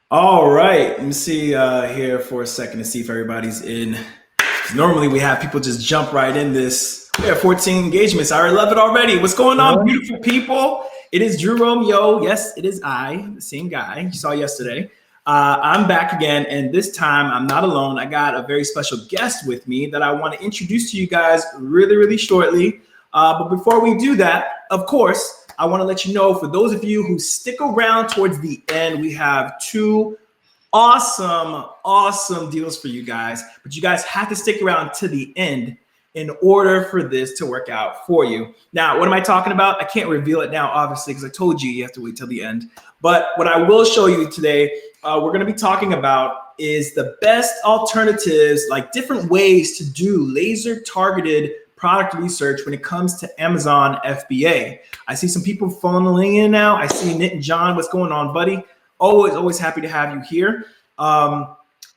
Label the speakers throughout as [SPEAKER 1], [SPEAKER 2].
[SPEAKER 1] All right, let me see here for a second to see if everybody's in. 'Cause normally we have people just jump right in this. We have 14 engagements. I love it already. What's going on,
[SPEAKER 2] What?
[SPEAKER 1] beautiful people? It is Drew Romeo. Yes, it is I, the same guy you saw yesterday. I'm back again, and this time I'm not alone. I got a very special guest with me that I want to introduce to you guys really, really shortly. But before we do that, of course, I want to let you know, for those of you who stick around towards the end, we have two awesome deals for you guys. But you guys have to stick around to the end in order for this to work out for you. Now, what am I talking about? I can't reveal it now, obviously, because I told you have to wait till the end. But what I will show you today, we're going to be talking about is the best alternatives, like different ways to do laser targeted product research when it comes to Amazon FBA. I see some people funneling in now. I see Nick and John. What's going on, buddy? Always happy to have you here. We're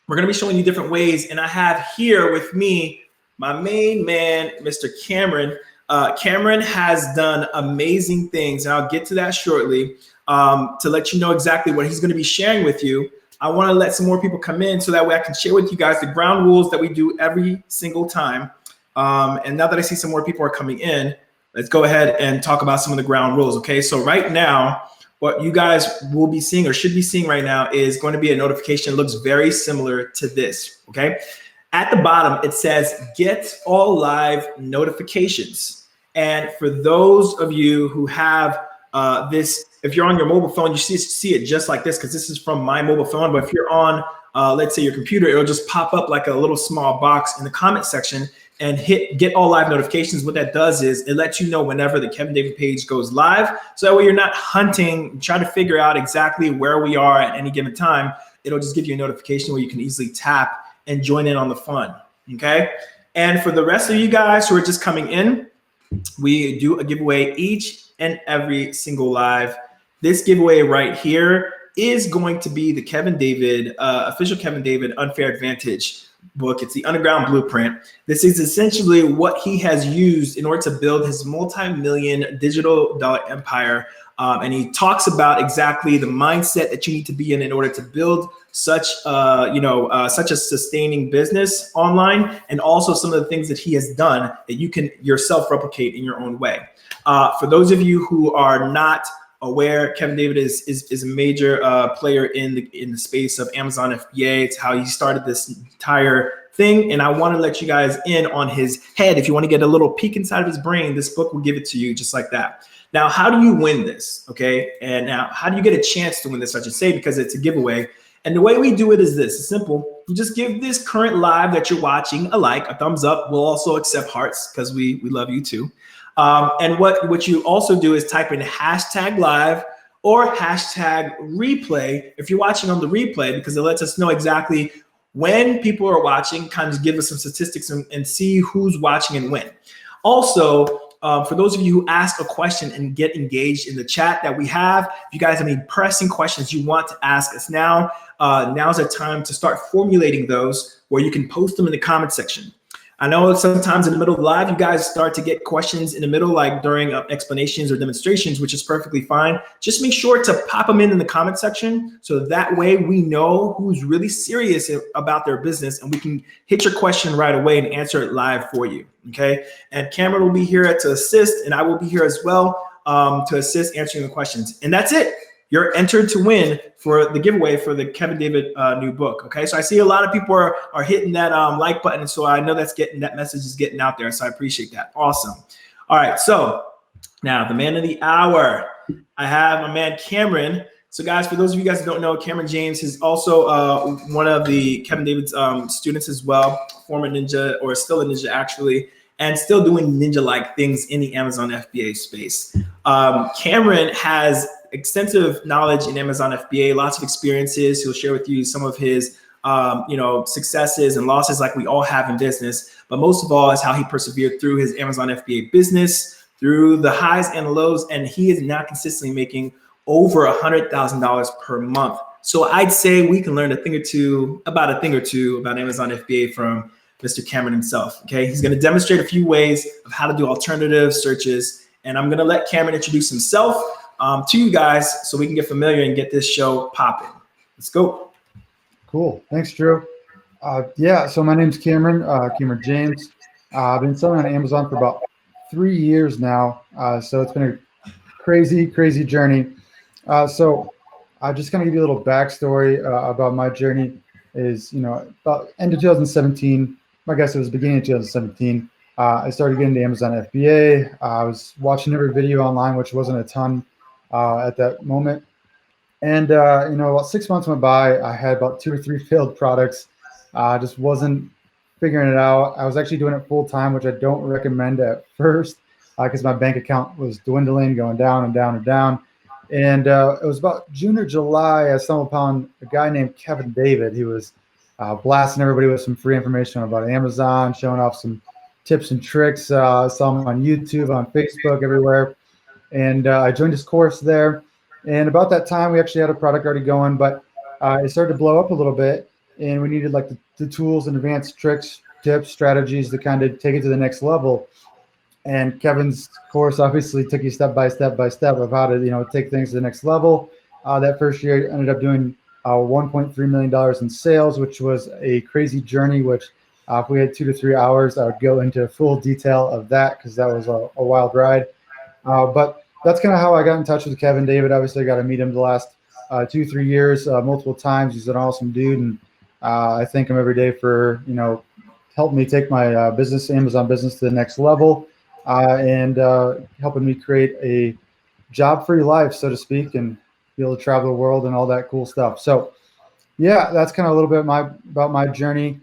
[SPEAKER 1] going to be showing you different ways. And I have here with me my main man, Mr. Camron. Camron has done amazing things, and I'll get to that shortly to let you know exactly what he's going to be sharing with you. I want to let some more people come in so that way I can share with you guys the ground rules that we do every single time. And now that I see some more people are coming in, let's go ahead and talk about some of the ground rules. Okay, so right now, what you guys will be seeing or should be seeing right now is going to be a notification that looks very similar to this. Okay, at the bottom, it says get all live notifications. And for those of you who have this, if you're on your mobile phone, you see it just like this, because this is from my mobile phone. But if you're on, let's say your computer, it'll just pop up like a little small box in the comment section and hit get all live notifications. What that does is it lets you know whenever the Kevin David page goes live. So that way you're not hunting, trying to figure out exactly where we are at any given time. It'll just give you a notification where you can easily tap and join in on the fun, okay? And for the rest of you guys who are just coming in, we do a giveaway each and every single live. This giveaway right here is going to be the Kevin David, official Kevin David Unfair Advantage book. It's the Underground Blueprint. This is essentially what he has used in order to build his multi-million digital dollar empire. And he talks about exactly the mindset that you need to be in order to build such a sustaining business online, and also some of the things that he has done that you can yourself replicate in your own way. For those of you who are not aware, Kevin David is a major player in the space of Amazon FBA. It's how he started this entire thing, and I want to let you guys in on his head. If you want to get a little peek inside of his brain, this book will give it to you just like that. Now, how do you win this? Okay, and now how do you get a chance to win this? I should say, because it's a giveaway. And the way we do it is this: it's simple. You just give this current live that you're watching a like, a thumbs up. We'll also accept hearts because we love you too. And what you also do is type in #live or #replay if you're watching on the replay, because it lets us know exactly when people are watching, kind of give us some statistics and see who's watching and when. Also, for those of you who ask a question and get engaged in the chat that we have, if you guys have any pressing questions you want to ask us now, now's the time to start formulating those, where you can post them in the comment section. I know sometimes in the middle of the live, you guys start to get questions in the middle, like during explanations or demonstrations, which is perfectly fine. Just make sure to pop them in the comment section, so that way we know who's really serious about their business, and we can hit your question right away and answer it live for you, okay? And Camron will be here to assist, and I will be here as well to assist answering the questions. And that's it. You're entered to win for the giveaway for the Kevin David new book. Okay, so I see a lot of people are hitting that like button, so I know that message is getting out there. So I appreciate that. Awesome. All right, so now the man of the hour, I have my man Camron. So guys, for those of you guys who don't know, Camron James is also one of the Kevin David's students as well, former ninja, or still a ninja actually, and still doing ninja-like things in the Amazon FBA space. Camron has extensive knowledge in Amazon FBA, lots of experiences. He'll share with you some of his successes and losses, like we all have in business. But most of all is how he persevered through his Amazon FBA business, through the highs and the lows, and he is now consistently making over $100,000 per month. So I'd say we can learn a thing or two about Amazon FBA from Mr. Camron himself. Okay, he's going to demonstrate a few ways of how to do alternative searches, and I'm going to let Camron introduce himself to you guys so we can get familiar and get this show popping. Let's go.
[SPEAKER 2] Cool. Thanks, Drew. Yeah, so my name's Cameron, Cameron James. I've been selling on Amazon for about 3 years now. So it's been a crazy, crazy journey. So I just kind of give you a little backstory about my journey is, about end of 2017, I guess it was beginning of 2017, I started getting into Amazon FBA. I was watching every video online, which wasn't a ton at that moment. And, about 6 months went by. I had about 2 or 3 failed products. I just wasn't figuring it out. I was actually doing it full time, which I don't recommend at first because my bank account was dwindling, going down and down and down. And it was about June or July, I stumbled upon a guy named Kevin David. He was blasting everybody with some free information about Amazon, showing off some tips and tricks. Saw him on YouTube, on Facebook, everywhere. And I joined his course there. And about that time, we actually had a product already going, but it started to blow up a little bit. And we needed like the tools and advanced tricks, tips, strategies to kind of take it to the next level. And Kevin's course obviously took you step by step of how to, take things to the next level. That first year, I ended up doing $1.3 million in sales, which was a crazy journey, which if we had 2 to 3 hours, I would go into full detail of that because that was a wild ride. But that's kind of how I got in touch with Kevin David. Obviously, I got to meet him the last 2-3 years, multiple times. He's an awesome dude, and I thank him every day for helping me take my Amazon business to the next level, and helping me create a job-free life, so to speak, and be able to travel the world and all that cool stuff. So, yeah, that's kind of a little bit about my journey.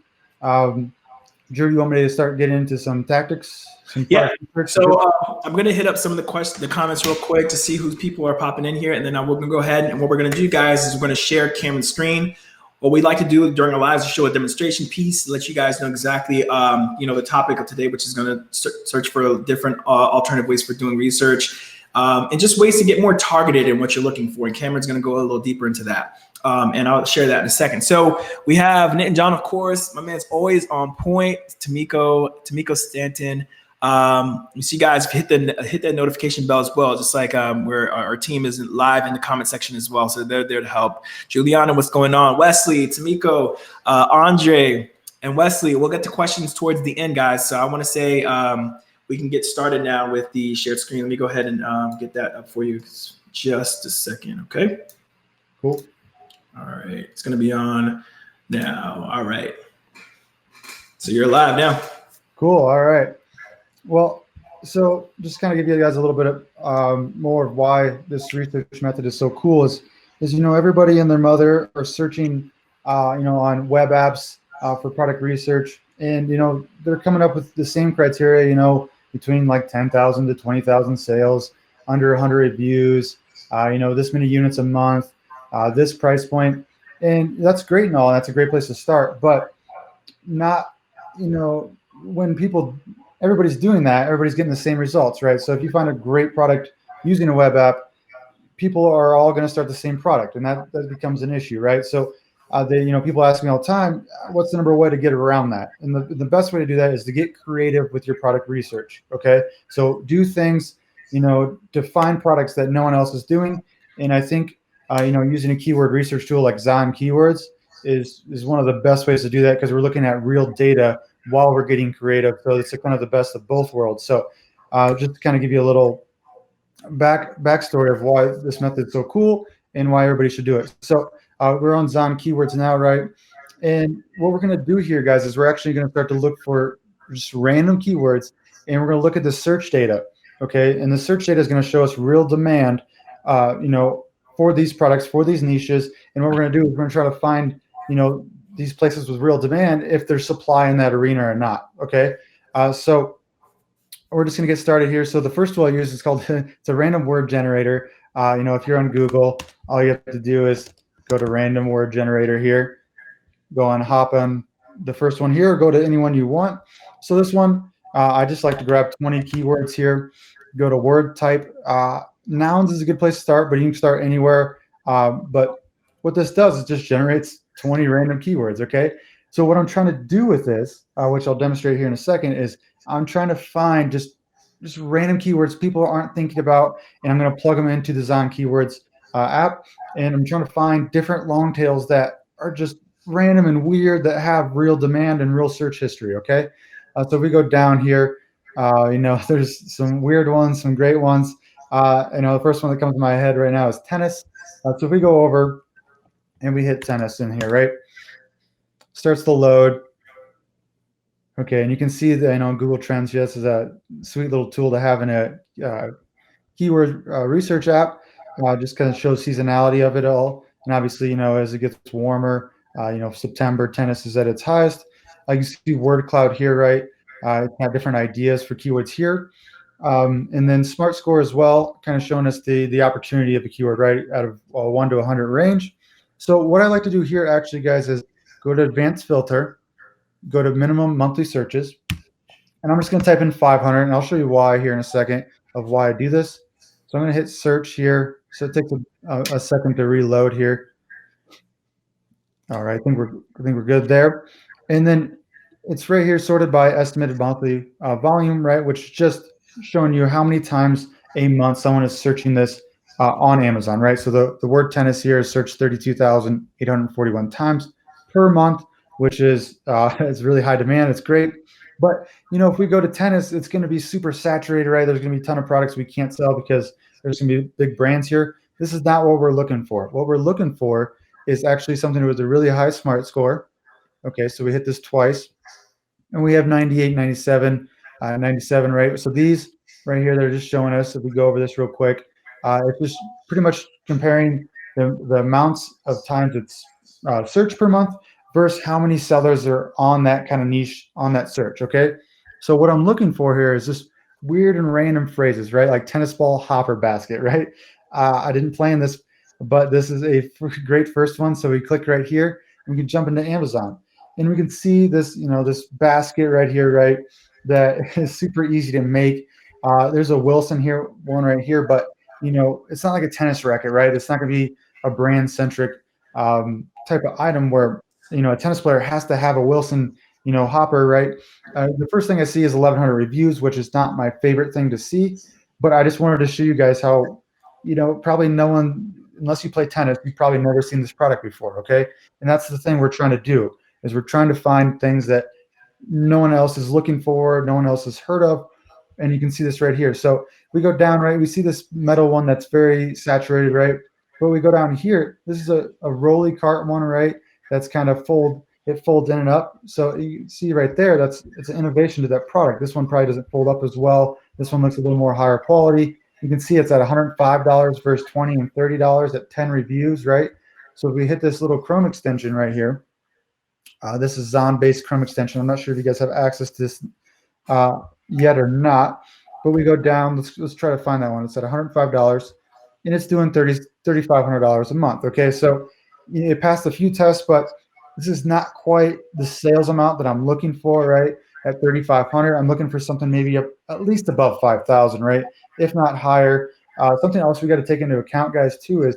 [SPEAKER 2] Drew, you want me to start getting into some tactics?
[SPEAKER 1] Yeah. So I'm going to hit up some of the comments real quick to see who people are popping in here. And then we're going to go ahead, and what we're going to do, guys, is we're going to share Cameron's screen. What we like to do during our lives is show a demonstration piece, let you guys know exactly, the topic of today, which is going to search for different alternative ways for doing research, and just ways to get more targeted in what you're looking for. And Cameron's going to go a little deeper into that. And I'll share that in a second. So we have Nick and John, of course. My man's always on point. Tamiko Stanton. You see, guys, hit that notification bell as well. Just like where our team is live in the comment section as well. So they're there to help. Juliana, what's going on? Wesley, Tamiko, Andre, and Wesley. We'll get to questions towards the end, guys. So I want to say we can get started now with the shared screen. Let me go ahead and get that up for you. Just a second, okay?
[SPEAKER 2] Cool.
[SPEAKER 1] All right, it's gonna be on now. All right, so you're live now.
[SPEAKER 2] Cool. All right. Well, so just kind of give you guys a little bit of more of why this research method is so cool is everybody and their mother are searching on web apps for product research, and they're coming up with the same criteria, between like 10,000 to 20,000 sales, under 100 reviews, this many units a month, this price point, and that's great and all. That's a great place to start, but not, when everybody's doing that, everybody's getting the same results, right? So if you find a great product using a web app, people are all going to start the same product, and that becomes an issue, right? So people ask me all the time, what's the number one way to get around that? And the best way to do that is to get creative with your product research, okay? So do things, to find products that no one else is doing, and I think using a keyword research tool like ZonKeywords is one of the best ways to do that, because we're looking at real data while we're getting creative. So it's kind of the best of both worlds. So just to kind of give you a little backstory of why this method is so cool and why everybody should do it. So we're on ZonKeywords now, right? And what we're going to do here, guys, is we're actually going to start to look for just random keywords, and we're going to look at the search data, okay? And the search data is going to show us real demand, for these products, for these niches. And what we're going to do is we're going to try to find, these places with real demand, if there's supply in that arena or not, okay? So we're just going to get started here. So the first tool I use is called, it's a random word generator. If you're on Google, all you have to do is go to random word generator here, hop on the first one here, or go to any one you want. So this one, I just like to grab 20 keywords here, go to word type. Nouns is a good place to start, but you can start anywhere. But what this does is just generates 20 random keywords, okay? So what I'm trying to do with this, which I'll demonstrate here in a second, is I'm trying to find just random keywords people aren't thinking about, and I'm going to plug them into the ZonKeywords app, and I'm trying to find different long tails that are just random and weird that have real demand and real search history. Okay, so we go down here. There's some weird ones, some great ones. The first one that comes to my head right now is tennis. So if we go over and we hit tennis in here, right? Starts to load. Okay, and you can see that Google Trends. This is a sweet little tool to have in a keyword research app. Just kind of shows seasonality of it all, and obviously, as it gets warmer, September tennis is at its highest. You can see word cloud here, right? It's got different ideas for keywords here, and then Smart Score as well, kind of showing us the opportunity of a keyword, right, out of 1 to 100 range. So what I like to do here, actually, guys, is go to Advanced Filter. Go to minimum monthly searches, and I'm just going to type in 500, and I'll show you why here in a second of why I do this. So I'm going to hit search here. So it takes a second to reload here. All right, I think we're good there. And then it's right here sorted by estimated monthly volume, right, which is just showing you how many times a month someone is searching this on Amazon, right? So the word tennis here is searched 32,841 times per month, which is it's really high demand. It's great. But, if we go to tennis, it's going to be super saturated, right? There's going to be a ton of products we can't sell because there's going to be big brands here. This is not what we're looking for. What we're looking for is actually something with a really high Smart Score. Okay, so we hit this twice, and we have 98, 97, 97, right? So these right here, they're just showing us, if we go over this real quick, it's just pretty much comparing the amounts of times it's searched per month versus how many sellers are on that kind of niche on that search. Okay, so what I'm looking for here is just weird and random phrases, right? Like tennis ball hopper basket, right? I didn't plan this, but this is a great first one. So we click right here, and we can jump into Amazon, and we can see this, this basket right here, right? That is super easy to make. There's a Wilson here, one right here, but it's not like a tennis racket, right? It's not going to be a brand centric type of item where a tennis player has to have a Wilson, hopper, right? The first thing I see is 1,100 reviews, which is not my favorite thing to see, but I just wanted to show you guys how, probably no one, unless you play tennis, you've probably never seen this product before, okay? And that's the thing we're trying to do, is we're trying to find things that no one else is looking for, no one else has heard of, and you can see this right here. So we go down, right? We see this metal one that's very saturated, right? But we go down here. This is a rolly cart one, right? That's kind of it folds in and up. So you see right there, it's an innovation to that product. This one probably doesn't fold up as well. This one looks a little more higher quality. You can see it's at $105 versus $20 and $30 at 10 reviews, right? So if we hit this little Chrome extension right here, this is Zonbase Chrome extension. I'm not sure if you guys have access to this yet or not, but we go down. Let's try to find that one. It's at $105, and it's doing $3,500 a month. Okay, so it passed a few tests, but this is not quite the sales amount that I'm looking for, right? At $3,500, I'm looking for something maybe at least above $5,000, right? If not higher. Something else we got to take into account, guys, too, is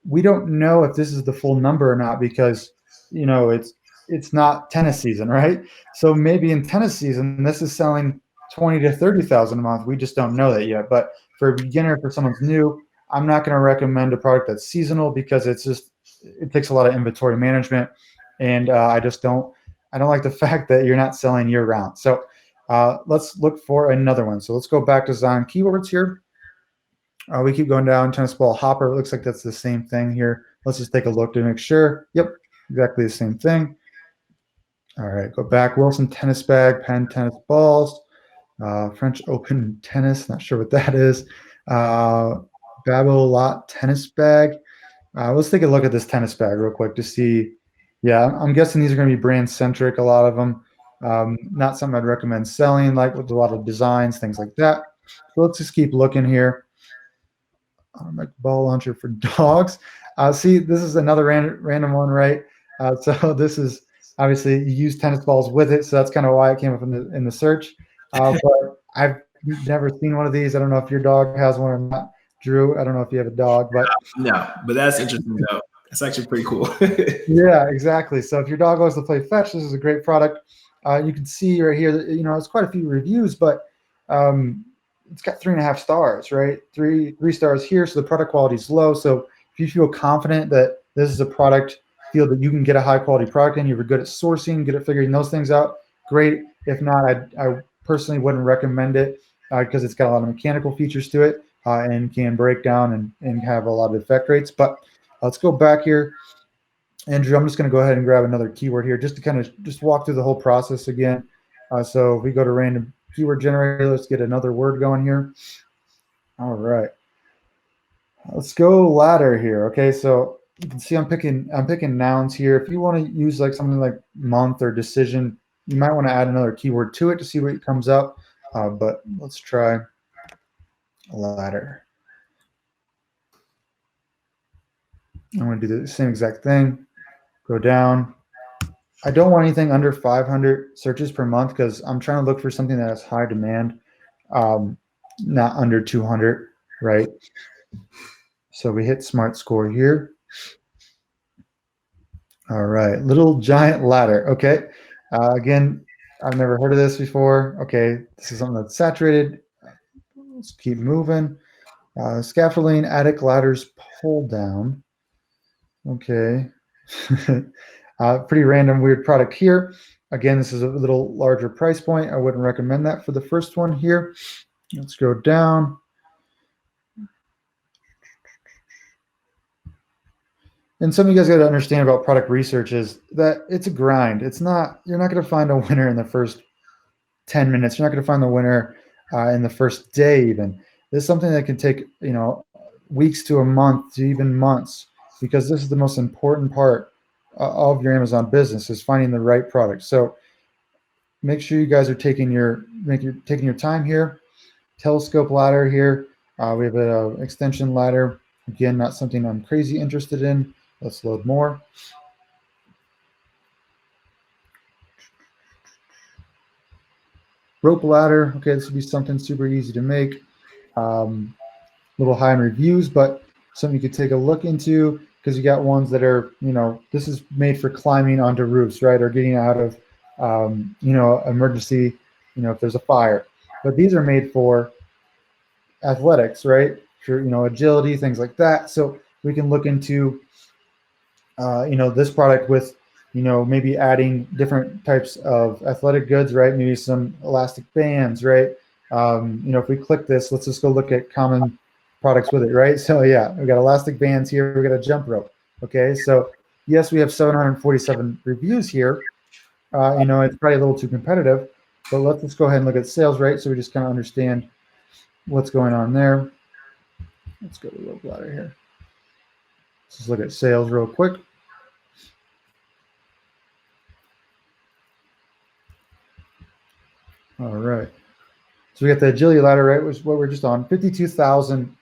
[SPEAKER 2] we don't know if this is the full number or not because it's not tennis season, right? So maybe in tennis season, this is selling $20,000 to $30,000 a month. We just don't know that yet. But for a beginner, for someone's new, I'm not going to recommend a product that's seasonal because it takes a lot of inventory management, and I don't like the fact that you're not selling year round. So let's look for another one. So let's go back to ZonKeywords here. We keep going down. Tennis ball hopper. It looks like that's the same thing here. Let's just take a look to make sure. Yep, exactly the same thing. All right, go back. Wilson tennis bag, pen tennis balls, French Open tennis. Not sure what that is. Babylot tennis bag. Let's take a look at this tennis bag real quick to see. Yeah, I'm guessing these are going to be brand centric. A lot of them. Not something I'd recommend selling, like with a lot of designs, things like that. So let's just keep looking here. Like ball launcher for dogs. See, this is another random one, right? So this is obviously you use tennis balls with it, so that's kind of why it came up in the search. But I've never seen one of these. I don't know if your dog has one or not, Drew. I don't know if you have a dog, but
[SPEAKER 1] no. But that's interesting though. That's actually pretty cool.
[SPEAKER 2] Yeah, exactly. So if your dog loves to play fetch, this is a great product. You can see right here that it's quite a few reviews, but it's got 3.5 stars, right? Three stars here, so the product quality is low. So if If you feel confident that this is a product field that you can get a high quality product in, you're good at sourcing, good at figuring those things out, great. If not, I personally wouldn't recommend it because it's got a lot of mechanical features to it and can break down and have a lot of defect rates. But let's go back here. Andrew, I'm just going to go ahead and grab another keyword here just to kind of just walk through the whole process again. So if we go to random keyword generator, let's get another word going here. All right. Let's go ladder here. Okay, so you can see I'm picking nouns here. If you want to use like something like month or decision, you might want to add another keyword to it to see what comes up. But let's try ladder. I'm going to do the same exact thing. Go down. I don't want anything under 500 searches per month because I'm trying to look for something that has high demand, not under 200, right? So we hit smart score here. All right, little giant ladder. Okay, again, I've never heard of this before. Okay, this is something that's saturated. Let's keep moving. Scaffolding, attic, ladders, pull down. Okay. Pretty random, weird product here. Again, this is a little larger price point. I wouldn't recommend that for the first one here. Let's go down. And something you guys got to understand about product research is that it's a grind. It's not, you're not going to find a winner in the first 10 minutes. You're not going to find the winner in the first day even. This is something that can take, you know, weeks to a month to even months, because this is the most important part of your Amazon business, is finding the right product. So make sure you guys are taking your time here. Telescope ladder here. We have an extension ladder. Again, not something I'm crazy interested in. Let's load more. Rope ladder. Okay, this would be something super easy to make. A little high in reviews, but something you could take a look into, because you got ones that are, you know, this is made for climbing onto roofs, right? Or getting out of, you know, emergency, you know, if there's a fire. But these are made for athletics, right? For, you know, agility, things like that. So we can look into, you know, this product with, you know, maybe adding different types of athletic goods, right? Maybe some elastic bands, right? You know, if we click this, let's just go look at common products with it, right? So yeah, we got elastic bands here. We got a jump rope. Okay, so yes, we have 747 reviews here. You know, it's probably a little too competitive, but let's just go ahead and look at sales rate so we just kind of understand what's going on there. Let's go to the rope ladder here. Let's just look at sales real quick. All right. So we got the agility ladder, right, which is what we're just on, 52,000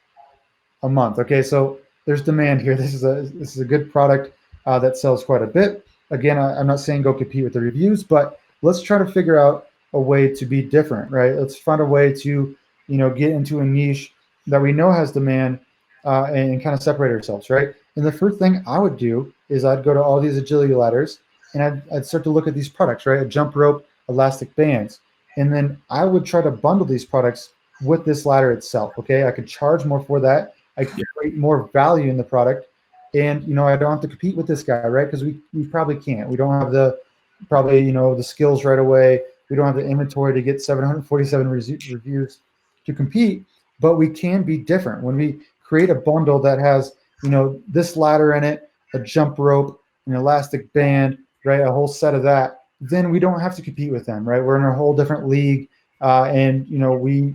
[SPEAKER 2] a month. Okay, so there's demand here. This is a good product that sells quite a bit. Again, I'm not saying go compete with the reviews, but let's try to figure out a way to be different, right? Let's find a way to, you know, get into a niche that we know has demand and kind of separate ourselves, right? And the first thing I would do is I'd go to all these agility ladders and I'd start to look at these products, right? A jump rope, elastic bands. And then I would try to bundle these products with this ladder itself, okay? I could charge more for that. I could create more value in the product. And, you know, I don't have to compete with this guy, right? Because we probably can't. We don't have the, probably, you know, the skills right away. We don't have the inventory to get 747 reviews to compete, but we can be different. When we create a bundle that has, you know, this ladder in it, a jump rope, an elastic band, right? A whole set of that, then we don't have to compete with them, right? We're in a whole different league, and, you know, we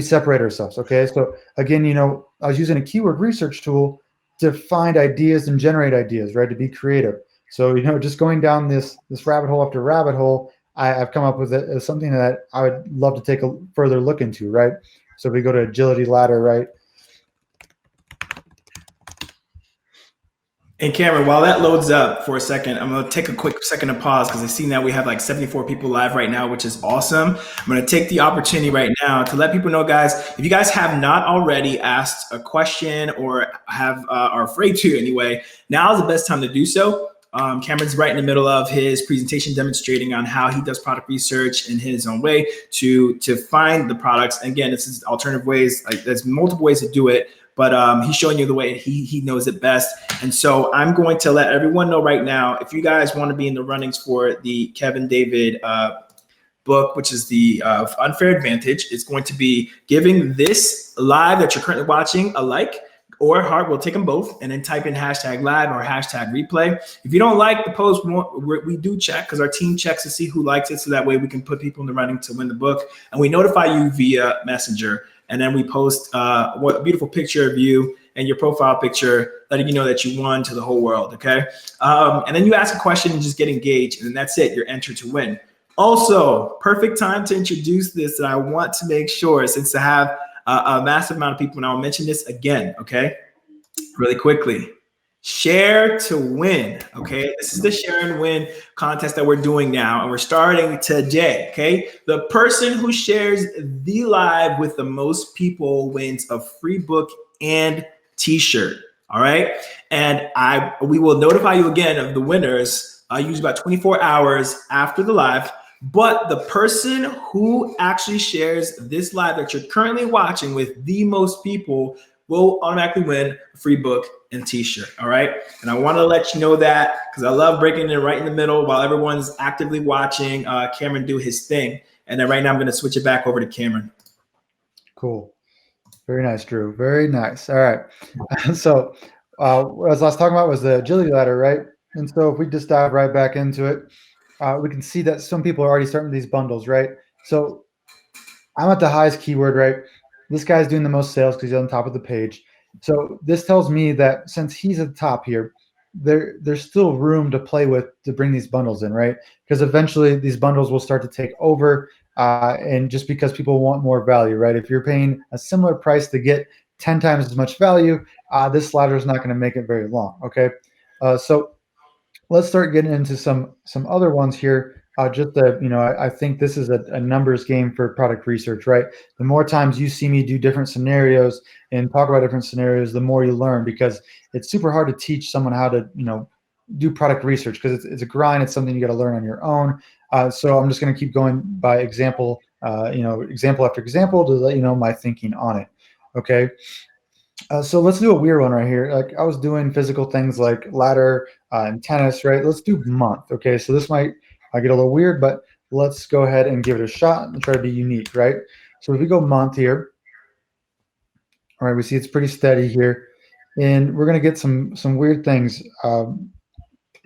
[SPEAKER 2] separate ourselves, okay? So again, you know, I was using a keyword research tool to find ideas and generate ideas, right? To be creative. So, you know, just going down this rabbit hole after rabbit hole, I've come up with it as something that I would love to take a further look into, right? So if we go to agility ladder, right?
[SPEAKER 1] And Cameron, while that loads up for a second, I'm going to take a quick second to pause because I see now we have like 74 people live right now, which is awesome. I'm going to take the opportunity right now to let people know, guys, if you guys have not already asked a question or are afraid to anyway, now is the best time to do so. Cameron's right in the middle of his presentation demonstrating on how he does product research in his own way to find the products. And again, this is alternative ways. Like, there's multiple ways to do it. but he's showing you the way. He knows it best. And so I'm going to let everyone know right now, if you guys want to be in the runnings for the Kevin David book, which is the Unfair Advantage, it's going to be giving this live that you're currently watching a like or heart. We'll take them both, and then type in hashtag live or hashtag replay. If you don't like the post, we do check, because our team checks to see who likes it, so that way we can put people in the running to win the book, and we notify you via Messenger. And then we post a beautiful picture of you and your profile picture, letting you know that you won to the whole world, okay? And then you ask a question and just get engaged, and then that's it. You're entered to win. Also, perfect time to introduce this, and I want to make sure, since I have a massive amount of people, and I'll mention this again, okay? Really quickly. Share to win, okay? This is the share and win contest that we're doing now, and we're starting today, okay? The person who shares the live with the most people wins a free book and t-shirt, all right? And we will notify you again of the winners, usually about 24 hours after the live. But the person who actually shares this live that you're currently watching with the most people will automatically win a free book and t-shirt, all right? And I want to let you know that, because I love breaking it right in the middle while everyone's actively watching Cameron do his thing. And then right now I'm going to switch it back over to Cameron.
[SPEAKER 2] Cool. Very nice, Drew. Very nice. All right. So as I was talking about was the agility ladder, right? And so if we just dive right back into it, we can see that some people are already starting these bundles, right? So I'm at the highest keyword, right? This guy's doing the most sales because he's on top of the page. So this tells me that since he's at the top here, there's still room to play with to bring these bundles in, right? Because eventually these bundles will start to take over, and just because people want more value, right? If you're paying a similar price to get 10 times as much value, this ladder is not going to make it very long, okay? So let's start getting into some other ones here. I think this is a numbers game for product research, right? The more times you see me do different scenarios and talk about different scenarios, the more you learn, because it's super hard to teach someone how to, do product research, because it's a grind. It's something you got to learn on your own. So I'm just going to keep going by example, example after example to let you know my thinking on it. Okay. So let's do a weird one right here. Like I was doing physical things like ladder and tennis, right? Let's do month. Okay. So this might get a little weird, but let's go ahead and give it a shot and try to be unique, right? So if we go month here, all right, we see it's pretty steady here, and we're going to get some weird things,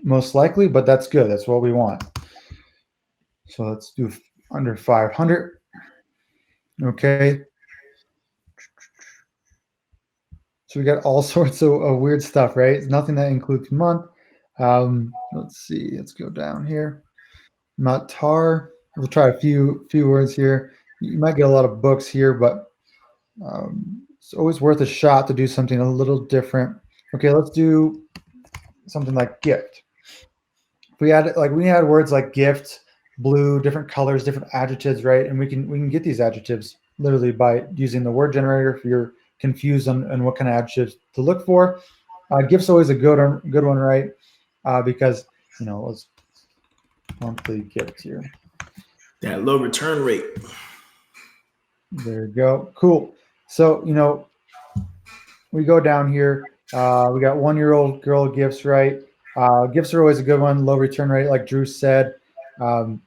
[SPEAKER 2] most likely, but that's good. That's what we want. So let's do under 500. Okay. So we got all sorts of weird stuff, right? It's nothing that includes month. Let's see. Let's go down here. Matar. We'll try a few words here. You might get a lot of books here, but it's always worth a shot to do something a little different. Okay, let's do something like gift. We had words like gift, blue, different colors, different adjectives, right? And we can get these adjectives literally by using the word generator. If you're confused on what kind of adjectives to look for, gift's always a good one, right? Because let's monthly gift here.
[SPEAKER 1] That low return rate.
[SPEAKER 2] There you go. Cool. So we go down here. We got 1-year-old girl gifts, right? Gifts are always a good one. Low return rate, like Drew said. So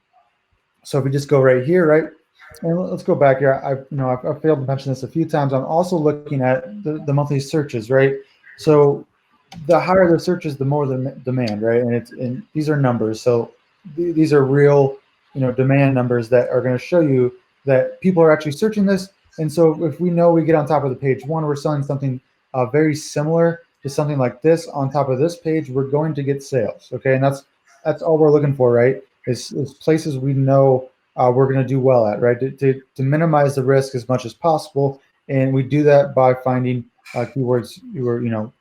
[SPEAKER 2] if we just go right here, right? And let's go back here. I've failed to mention this a few times. I'm also looking at the monthly searches, right? So the higher the searches, the more the demand, right? And these are numbers. So these are real, demand numbers that are going to show you that people are actually searching this. And so if we know we get on top of the page one, we're selling something very similar to something like this on top of this page, we're going to get sales. Okay, and that's all we're looking for, right? Is places we know we're going to do well at, right? To minimize the risk as much as possible, and we do that by finding keywords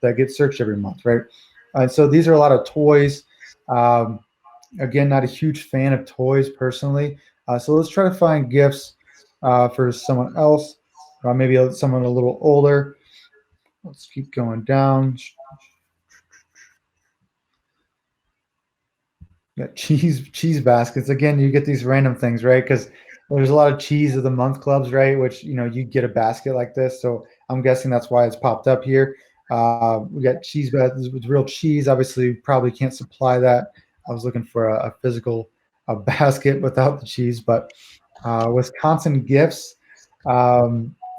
[SPEAKER 2] that get searched every month, right? So these are a lot of toys. Again, not a huge fan of toys personally. So let's try to find gifts for someone else, maybe someone a little older. Let's keep going down. Got cheese baskets. Again, you get these random things, right? Because there's a lot of cheese of the month clubs, right? Which you get a basket like this. So I'm guessing that's why it's popped up here. We got cheese bags with real cheese. Obviously, probably can't supply that. I was looking for a physical basket without the cheese, but Wisconsin gifts.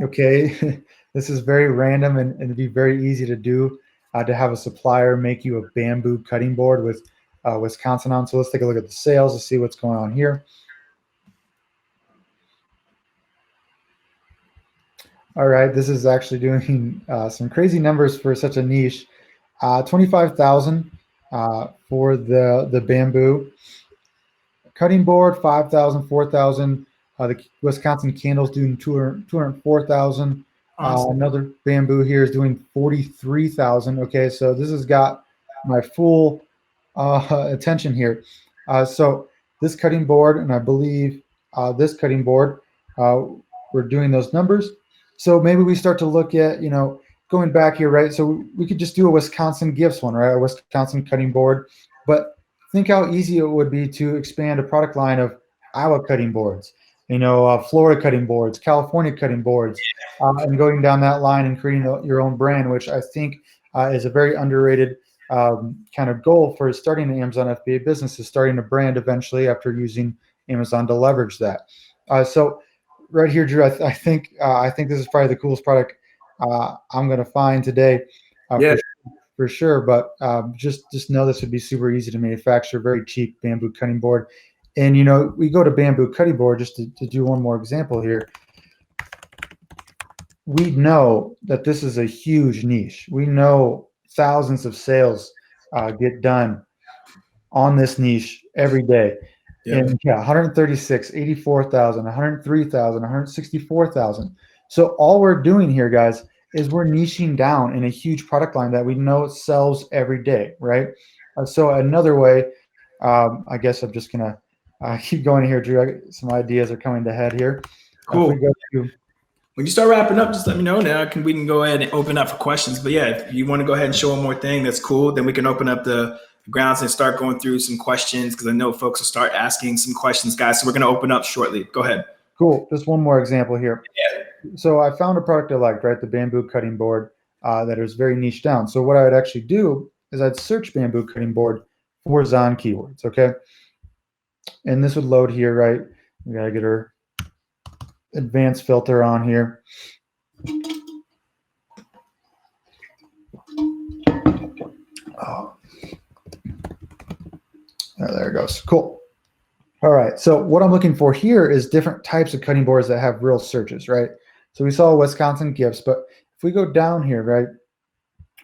[SPEAKER 2] Okay, this is very random and it'd be very easy to do to have a supplier make you a bamboo cutting board with Wisconsin on. So let's take a look at the sales to see what's going on here. All right, this is actually doing some crazy numbers for such a niche. 25,000 for the bamboo cutting board, 5,000, 4,000. The Wisconsin candles doing 204,000.
[SPEAKER 1] Awesome.
[SPEAKER 2] Another bamboo here is doing 43,000. Okay, so this has got my full attention here. So this cutting board, and I believe this cutting board, we're doing those numbers. So maybe we start to look at, going back here, right? So we could just do a Wisconsin gifts one, right? A Wisconsin cutting board. But think how easy it would be to expand a product line of Iowa cutting boards, Florida cutting boards, California cutting boards, and going down that line and creating your own brand, which I think is a very underrated kind of goal for starting an Amazon FBA business, is starting a brand eventually after using Amazon to leverage that. So right here, Drew, I think this is probably the coolest product I'm going to find today. For sure. But just know this would be super easy to manufacture, very cheap bamboo cutting board. And, we go to bamboo cutting board just to do one more example here. We know that this is a huge niche. We know thousands of sales get done on this niche every day. Yep. And 136, 84,000, 103,000, 164,000. So all we're doing here, guys, is we're niching down in a huge product line that we know sells every day, right? So another way, I guess I'm just gonna keep going here, Drew. Some ideas are coming to head here.
[SPEAKER 1] Cool. When you start wrapping up, just let me know now. We can go ahead and open up for questions. But yeah, if you want to go ahead and show one more thing, that's cool. Then we can open up the grounds and start going through some questions, because I know folks will start asking some questions, guys. So we're going to open up shortly. Go ahead.
[SPEAKER 2] Cool. Just one more example here.
[SPEAKER 1] Yeah.
[SPEAKER 2] So I found a product I liked, right? The bamboo cutting board that is very niche down. So what I would actually do is I'd search bamboo cutting board for ZonKeywords, okay? And this would load here, right? We got to get our advanced filter on here. Oh, there it goes. Cool. All right. So what I'm looking for here is different types of cutting boards that have real searches, right? So we saw Wisconsin gifts, but if we go down here, right,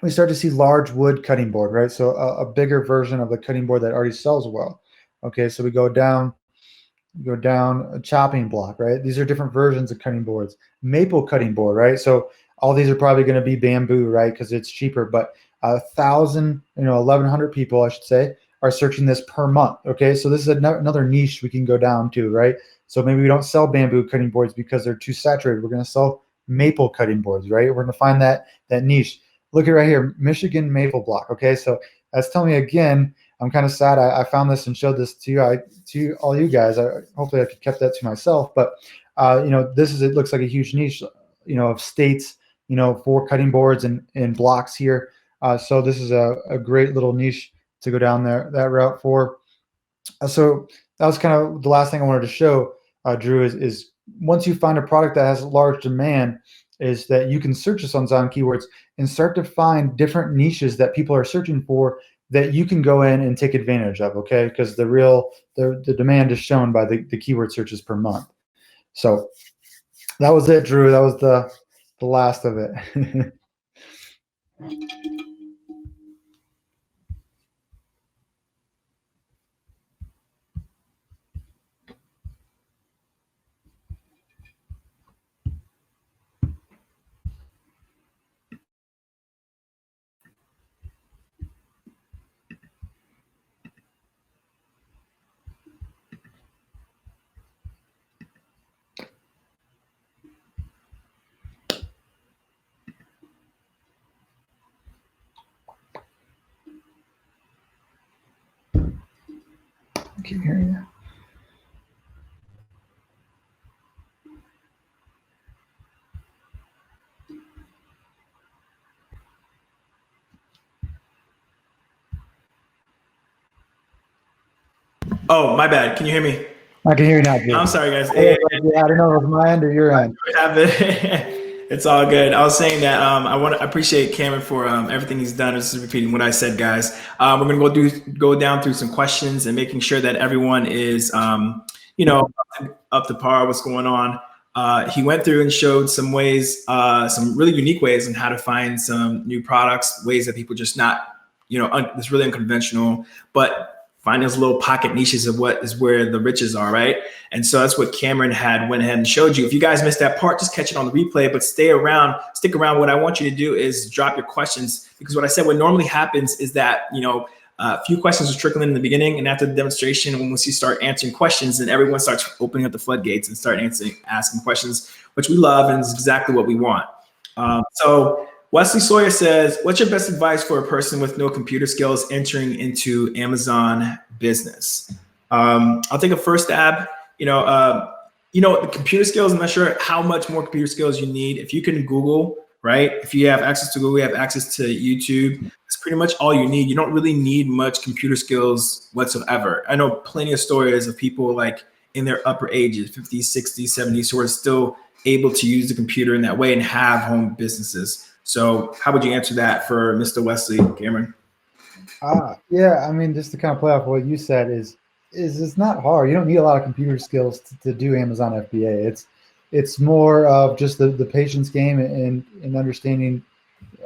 [SPEAKER 2] we start to see large wood cutting board, right? So a bigger version of the cutting board that already sells well. Okay. So we go down a chopping block, right? These are different versions of cutting boards. Maple cutting board, right? So all these are probably going to be bamboo, right? Because it's cheaper, but 1,000, 1,100 people, I should say, are searching this per month. Okay, so this is another niche we can go down to, right? So maybe we don't sell bamboo cutting boards because they're too saturated. We're going to sell maple cutting boards, right? We're going to find that niche. Look at right here, Michigan maple block. Okay, so that's telling me again. I'm kind of sad I found this and showed this to all you guys. Hopefully I could kept that to myself, but it looks like a huge niche, of states, for cutting boards and blocks here. So this is a great little niche to go down that route for. So that was kind of the last thing I wanted to show, Drew, is once you find a product that has large demand, is that you can search this on ZonKeywords and start to find different niches that people are searching for that you can go in and take advantage of, okay? Because the demand is shown by the keyword searches per month. So that was it, Drew. That was the last of it. I keep hearing you.
[SPEAKER 1] Oh, my bad. Can you hear me?
[SPEAKER 2] I can hear you now,
[SPEAKER 1] I'm
[SPEAKER 2] Jason.
[SPEAKER 1] sorry, guys.
[SPEAKER 2] Yeah, I don't know if it was my end or your end.
[SPEAKER 1] It's all good. I was saying that I appreciate Cameron for everything he's done. This is repeating what I said, guys. We're gonna go down through some questions and making sure that everyone is up to par what's going on. He went through and showed some ways, some really unique ways on how to find some new products, ways that people just not, it's really unconventional, but find those little pocket niches of what is where the riches are, right? And so that's what Cameron went ahead and showed you. If you guys missed that part, just catch it on the replay, but stick around. What I want you to do is drop your questions, because what I said, what normally happens is that, a few questions are trickling in the beginning, and after the demonstration, when we start answering questions, and everyone starts opening up the floodgates and start asking questions, which we love, and is exactly what we want. So Wesley Sawyer says, what's your best advice for a person with no computer skills entering into Amazon business? I'll take a first stab. The computer skills, I'm not sure how much more computer skills you need. If you can Google, right? If you have access to Google, you have access to YouTube, it's pretty much all you need. You don't really need much computer skills whatsoever. I know plenty of stories of people like in their upper ages, 50s, 60s, 70s, who are still able to use the computer in that way and have home businesses. So how would you answer that for Mr. Wesley, Cameron?
[SPEAKER 2] Yeah, I mean, just to kind of play off what you said is it's not hard. You don't need a lot of computer skills to do Amazon FBA. It's more of just the patience game and understanding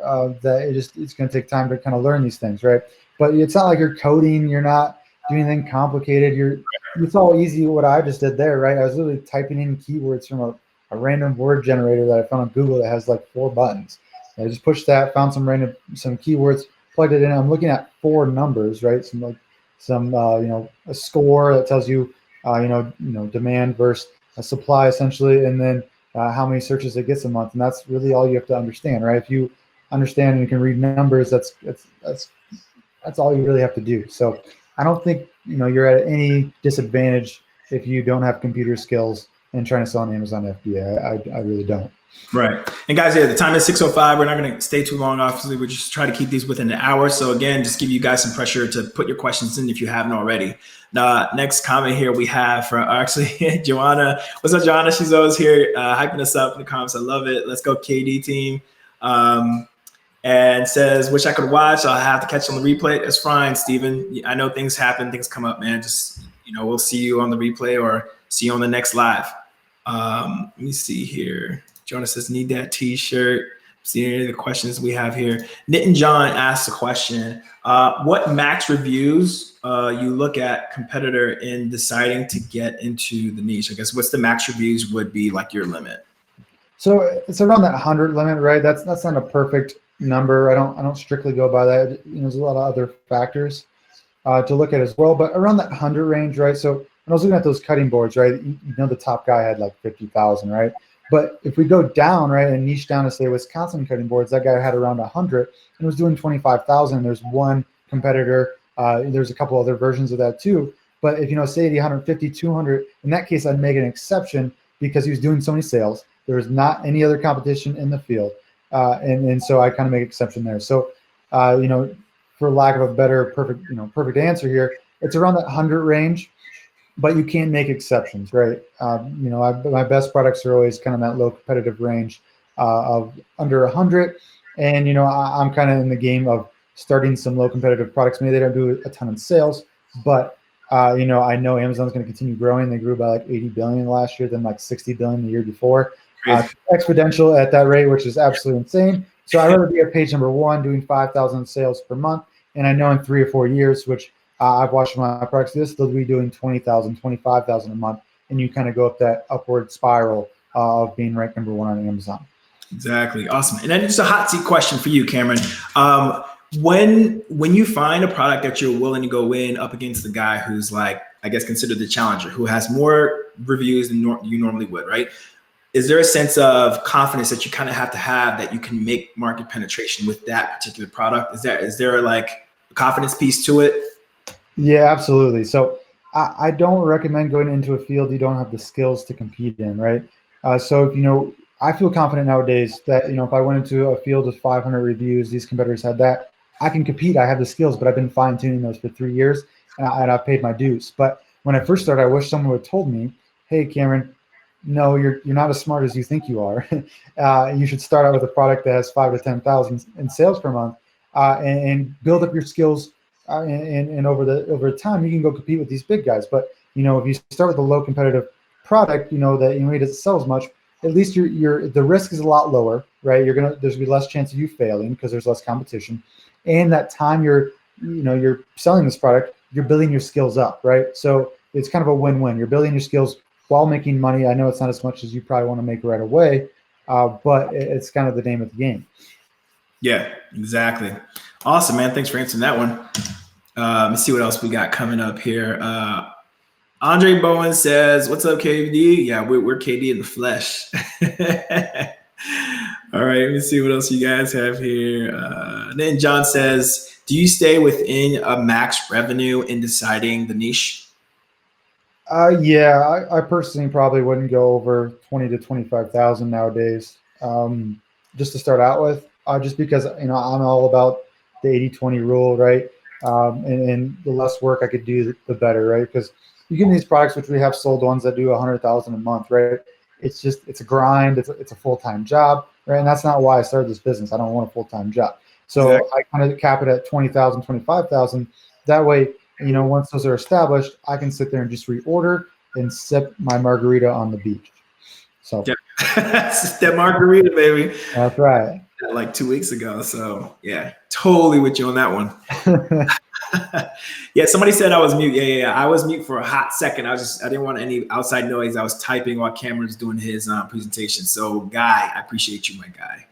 [SPEAKER 2] that it's going to take time to kind of learn these things, right? But it's not like you're coding. You're not doing anything complicated. It's all easy. What I just did there, right? I was literally typing in keywords from a random word generator that I found on Google that has like 4 buttons. I just pushed that, found some keywords, plugged it in. I'm looking at 4 numbers, right? A score that tells you, demand versus a supply essentially, and then how many searches it gets a month. And that's really all you have to understand, right? If you understand and you can read numbers, that's all you really have to do. So I don't think, you're at any disadvantage if you don't have computer skills and trying to sell on Amazon FBA. I really don't.
[SPEAKER 1] Right. And guys, the time is 6:05. We're not going to stay too long. Obviously, we just try to keep these within an hour. So again, just give you guys some pressure to put your questions in if you haven't already. Next comment here we have from Joanna. What's up, Joanna? She's always here hyping us up in the comments. I love it. Let's go, KD team. And says, wish I could watch. I'll have to catch on the replay. That's fine, Steven. I know things happen. Things come up, man. Just, we'll see you on the replay or see you on the next live. Let me see here. Jonah says, need that t-shirt. See any of the questions we have here. Nitin John asked a question. What max reviews you look at competitor in deciding to get into the niche? I guess what's the max reviews would be like your limit?
[SPEAKER 2] So it's around that 100 limit, right? That's not a perfect number. I don't strictly go by that. There's a lot of other factors to look at as well, but around that 100 range, right? So when I was looking at those cutting boards, right? The top guy had like 50,000, right? But if we go down, right, and niche down to say Wisconsin cutting boards, that guy had around 100 and was doing 25,000. There's one competitor. There's a couple other versions of that too. But if say 80, 150, 200, in that case, I'd make an exception because he was doing so many sales. There was not any other competition in the field, and so I kind of make an exception there. So, for lack of a better perfect answer here, it's around that 100 range. But you can make exceptions, right? My best products are always kind of that low competitive range of under 100. And, I'm kind of in the game of starting some low competitive products. Maybe they don't do a ton of sales, but, I know Amazon's going to continue growing. They grew by like 80 billion last year, then like 60 billion the year before. Exponential at that rate, which is absolutely insane. So I'd rather be at page number 1 doing 5,000 sales per month. And I know in 3 or 4 years, which I've watched my products they'll be doing 20,000, 25,000 a month, and you kind of go up that upward spiral of being ranked number 1 on Amazon.
[SPEAKER 1] Exactly. Awesome. And then just a hot seat question for you, Cameron. When you find a product that you're willing to go in up against the guy who's like, I guess, considered the challenger, who has more reviews than you normally would, right? Is there a sense of confidence that you kind of have to have that you can make market penetration with that particular product? Is there like a confidence piece to it?
[SPEAKER 2] Yeah, absolutely. So I don't recommend going into a field you don't have the skills to compete in, right? So, I feel confident nowadays that, if I went into a field with 500 reviews, these competitors had that, I can compete. I have the skills, but I've been fine tuning those for 3 years and I've paid my dues. But when I first started, I wish someone would have told me, hey, Cameron, no, you're not as smart as you think you are. You should start out with a product that has 5 to 10,000 in sales per month, and build up your skills. And over time, you can go compete with these big guys. But if you start with a low competitive product, that maybe doesn't sell as much, at least the risk is a lot lower, right? There's gonna be less chance of you failing because there's less competition, and that time you're selling this product, you're building your skills up, right? So it's kind of a win-win. You're building your skills while making money. I know it's not as much as you probably want to make right away, but it's kind of the name of the game.
[SPEAKER 1] Yeah, exactly. Awesome, man. Thanks for answering that one. Let's see what else we got coming up here. Andre Bowen says, "What's up, KD?" Yeah, we're KD in the flesh. All right, let me see what else you guys have here. Then John says, "Do you stay within a max revenue in deciding the niche?"
[SPEAKER 2] Yeah, I personally probably wouldn't go over 20 to 25,000 nowadays, just to start out with, just because I'm all about the 80-20 rule, right? And the less work I could do, the better, right? Because you give me these products, which we have sold ones that do 100,000 a month, right? It's a grind. It's a full-time job, right? And that's not why I started this business. I don't want a full-time job. So exactly. I kind of cap it at 20,000, 25,000. That way, once those are established, I can sit there and just reorder and sip my margarita on the beach. So
[SPEAKER 1] yeah. That margarita, baby.
[SPEAKER 2] That's right.
[SPEAKER 1] Like 2 weeks ago. So yeah, totally with you on that one. Yeah, somebody said I was mute. Yeah. I was mute for a hot second. I didn't want any outside noise. I was typing while Cameron's doing his presentation. So Guy, I appreciate you, my guy.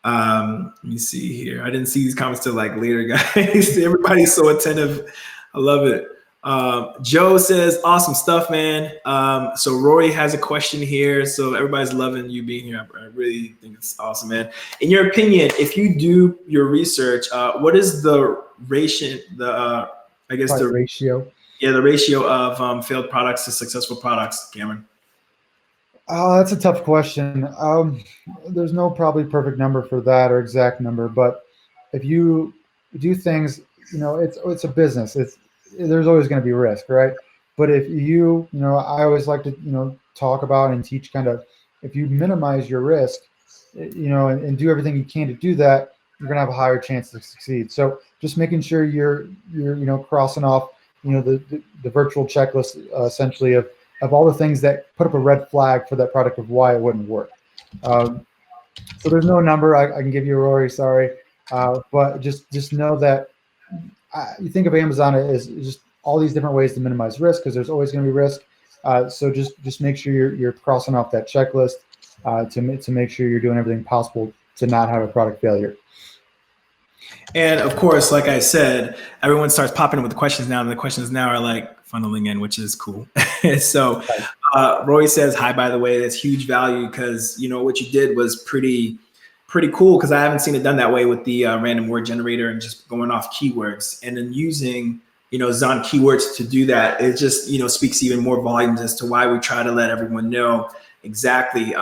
[SPEAKER 1] Let me see here. I didn't see these comments till like later, guys. Everybody's so attentive. I love it. Joe says, awesome stuff, man. So Rory has a question here. So everybody's loving you being here. I really think it's awesome, man. In your opinion, if you do your research, what is the ratio, the ratio? Yeah, the ratio of failed products to successful products, Cameron?
[SPEAKER 2] That's a tough question. There's no probably perfect number for that or exact number, but if you do things, it's a business. There's always going to be risk, right? But if I always like to, talk about and teach kind of, if you minimize your risk, and do everything you can to do that, you're going to have a higher chance to succeed. So just making sure you're crossing off, the virtual checklist, essentially of all the things that put up a red flag for that product of why it wouldn't work. So there's no number I can give you, Rory, sorry. But just know that you think of Amazon as just all these different ways to minimize risk, because there's always going to be risk. So just make sure you're crossing off that checklist to make sure you're doing everything possible to not have a product failure.
[SPEAKER 1] And of course, like I said, everyone starts popping in with the questions now, and the questions now are like funneling in, which is cool. So Roy says, hi, by the way, that's huge value, because what you did was pretty cool, because I haven't seen it done that way with the random word generator and just going off keywords, and then using ZonKeywords to do that. It just speaks even more volumes as to why we try to let everyone know exactly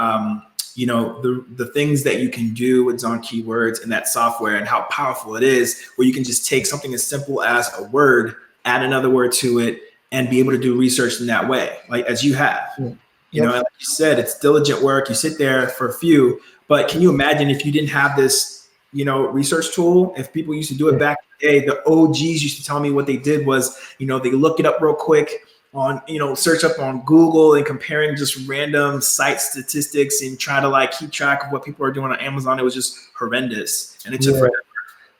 [SPEAKER 1] the things that you can do with ZonKeywords and that software, and how powerful it is, where you can just take something as simple as a word, add another word to it, and be able to do research in that way, like as you have. Yeah. Like you said, it's diligent work. You sit there for a few, but can you imagine if you didn't have this, research tool? If people used to do it back in the day, the OGs used to tell me what they did was, they look it up real quick on, search up on Google and comparing just random site statistics and try to keep track of what people are doing on Amazon. It was just horrendous, and it took forever.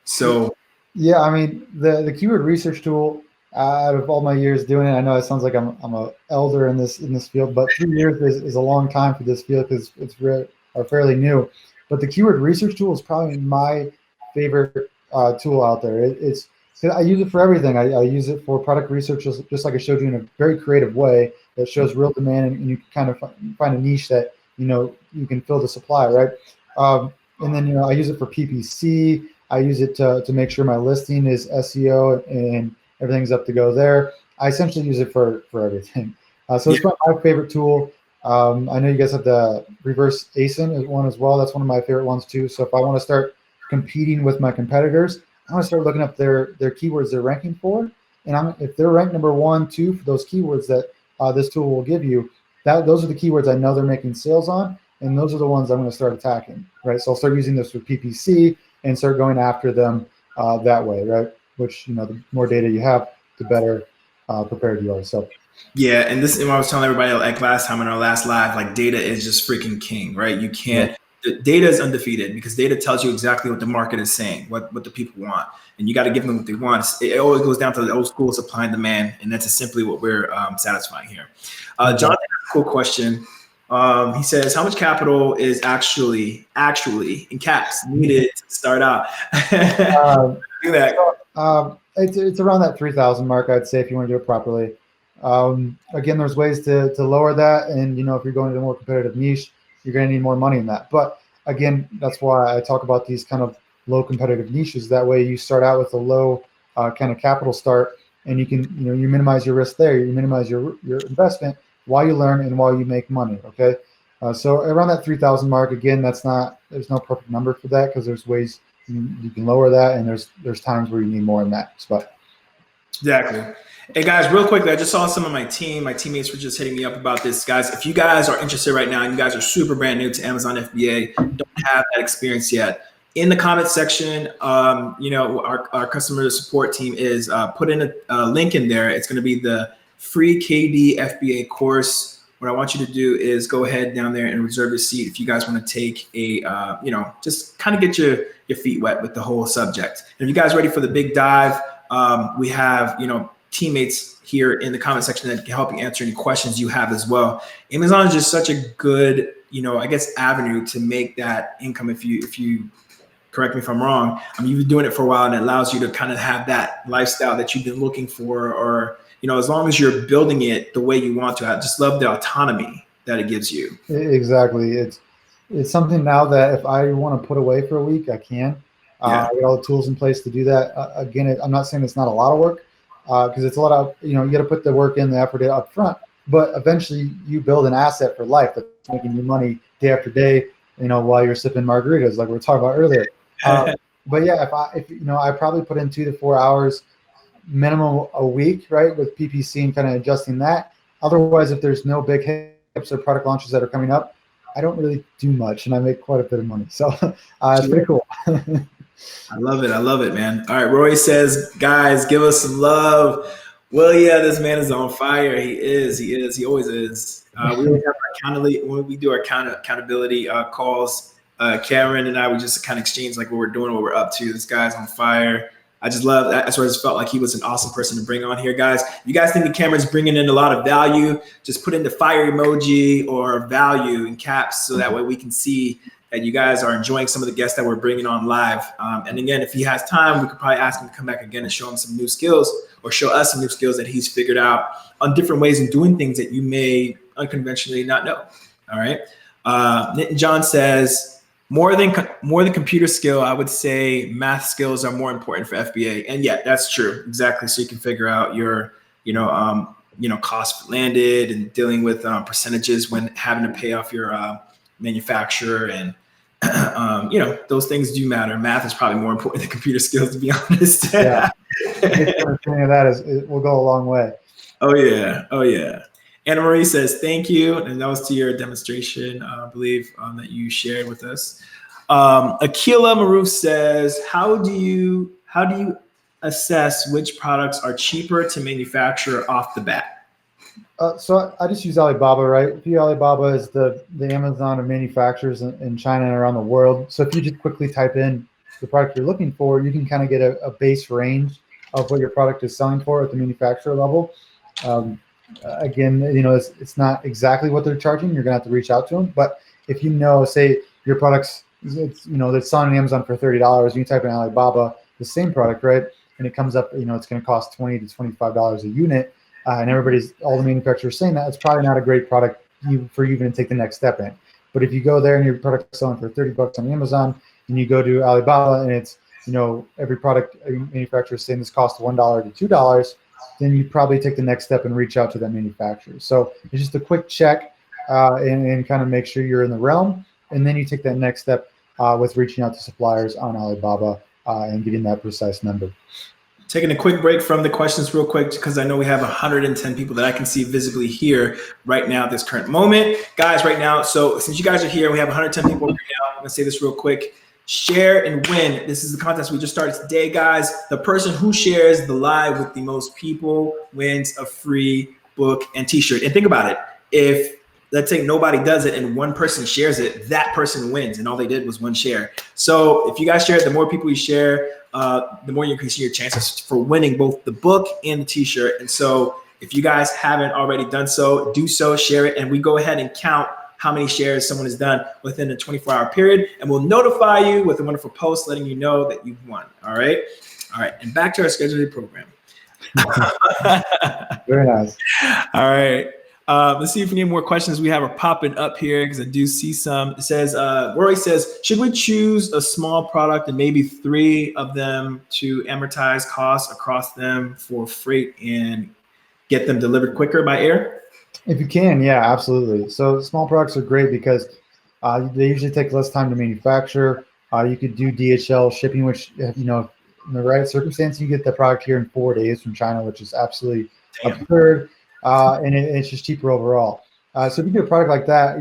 [SPEAKER 1] So
[SPEAKER 2] yeah, I mean, the keyword research tool, out of all my years doing it, I know it sounds like I'm an elder in this field, but 3 years is a long time for this field, because it's fairly new. But the keyword research tool is probably my favorite tool out there. I use it for everything. I use it for product research, just like I showed you, in a very creative way that shows real demand, and you can kind of find a niche that you can fill the supply, right? And then I use it for PPC. I use it to make sure my listing is SEO and everything's up to go there. I essentially use it for everything. So it's my favorite tool. I know you guys have the reverse ASIN one as well. That's one of my favorite ones too. So if I want to start competing with my competitors, I want to start looking up their keywords they're ranking for, and if they're ranked number 1, 2 for those keywords that this tool will give you, those are the keywords I know they're making sales on, and those are the ones I'm going to start attacking, right? So I'll start using this for PPC and start going after them that way, right? Which, the more data you have, the better prepared you are. So.
[SPEAKER 1] Yeah, and this is what I was telling everybody like last time in our last live, like data is just freaking king, right? You can't, the data is undefeated because data tells you exactly what the market is saying, what the people want. And you got to give them what they want. It always goes down to the old school supply and demand. And that's simply what we're satisfying here. Jonathan has a cool question. He says, how much capital is actually in caps needed to start out? Do that.
[SPEAKER 2] It's around that 3,000 mark, I'd say, if you want to do it properly. Again, there's ways to lower that, and if you're going to a more competitive niche, you're going to need more money in that. But again, that's why I talk about these kind of low competitive niches. That way, you start out with a low kind of capital start, and you can you minimize your risk there, you minimize your investment while you learn and while you make money. Okay, so around that 3,000 mark. Again, there's no perfect number for that because there's ways you can lower that, and there's times where you need more in that spot.
[SPEAKER 1] Exactly. Hey guys, real quickly, I just saw some of my teammates were just hitting me up about this. Guys, if you guys are interested right now, and you guys are super brand new to Amazon FBA, don't have that experience yet, in the comment section, our customer support team is put in a link in there. It's going to be the free KD FBA course. What I want you to do is go ahead down there and reserve your seat if you guys want to take a, just kind of get your feet wet with the whole subject. And if you guys are ready for the big dive, we have, teammates here in the comment section that can help you answer any questions you have as well. Amazon is just such a good, avenue to make that income. If you correct me if I'm wrong, you've been doing it for a while, and it allows you to kind of have that lifestyle that you've been looking for, or, as long as you're building it the way you want to. I just love the autonomy that it gives you.
[SPEAKER 2] Exactly. It's something now that if I want to put away for a week, I can. I got all the tools in place to do that. Again, I'm not saying it's not a lot of work, because it's a lot of, you got to put the work in, the effort up front, but eventually you build an asset for life that's making you money day after day, while you're sipping margaritas like we were talking about earlier. But yeah, if I probably put in 2 to 4 hours minimum a week, right, with PPC and kind of adjusting that. Otherwise, if there's no big hiccups or product launches that are coming up, I don't really do much, and I make quite a bit of money. So it's pretty cool.
[SPEAKER 1] I love it, man. All right, Roy says, guys, give us some love. Well, yeah, this man is on fire. He is. He always is. We always have when we do our accountability calls. Camron and I, we just kind of exchange like what we're doing, what we're up to. This guy's on fire. I just love that. That's why I just felt like he was an awesome person to bring on here, guys. If you guys think that Camron's bringing in a lot of value, just put in the fire emoji or value in caps, so that way we can see that you guys are enjoying some of the guests that we're bringing on live. And again, if he has time, we could probably ask him to come back again and show him some new skills, or show us some new skills that he's figured out on different ways of doing things that you may unconventionally not know. All right. Nitin John says, more than computer skill, I would say math skills are more important for FBA. And yeah, that's true. Exactly. So you can figure out your, cost landed, and dealing with percentages when having to pay off your manufacturer, and those things do matter. Math is probably more important than computer skills, to be honest.
[SPEAKER 2] Yeah, understanding of that it will go a long way.
[SPEAKER 1] Oh yeah. Anna Marie says thank you, and that was to your demonstration, I believe, that you shared with us. Akila Maruf says, how do you assess which products are cheaper to manufacture off the bat?
[SPEAKER 2] So I just use Alibaba, right? Alibaba is the Amazon of manufacturers in China and around the world. So if you just quickly type in the product you're looking for, you can kind of get a base range of what your product is selling for at the manufacturer level. Again, it's not exactly what they're charging. You're gonna have to reach out to them. But if say your product's that's selling on Amazon for $30, and you type in Alibaba, the same product, right? And it comes up, it's gonna cost $20 to $25 a unit. And all the manufacturers saying that, it's probably not a great product for you even to take the next step in. But if you go there and your product is selling for $30 on Amazon, and you go to Alibaba and it's, every product manufacturer is saying this costs $1 to $2, then you probably take the next step and reach out to that manufacturer. So it's just a quick check and kind of make sure you're in the realm. And then you take that next step with reaching out to suppliers on Alibaba and getting that precise number.
[SPEAKER 1] Taking a quick break from the questions real quick because I know we have 110 people that I can see visibly here right now at this current moment. Guys, right now, so since you guys are here, we have 110 people right now. I'm going to say this real quick. Share and win. This is the contest we just started today, guys. The person who shares the live with the most people wins a free book and t-shirt. And think about it. If let's say nobody does it and one person shares it, that person wins. And all they did was one share. So if you guys share it, the more people you share, the more you increase your chances for winning both the book and the t-shirt. And so if you guys haven't already done so, do so, share it. And we go ahead and count how many shares someone has done within a 24-hour period. And we'll notify you with a wonderful post letting you know that you've won. All right. All right. And back to our scheduled program.
[SPEAKER 2] Very nice.
[SPEAKER 1] All right. Let's see if any more questions we have are popping up here because I do see some. It says, Rory says, should we choose a small product and maybe 3 of them to amortize costs across them for freight and get them delivered quicker by air?
[SPEAKER 2] If you can, yeah, absolutely. So small products are great because they usually take less time to manufacture. You could do DHL shipping, which, you know, in the right circumstance, you get the product here in 4 days from China, which is absolutely absurd. And it's just cheaper overall. So if you do a product like that,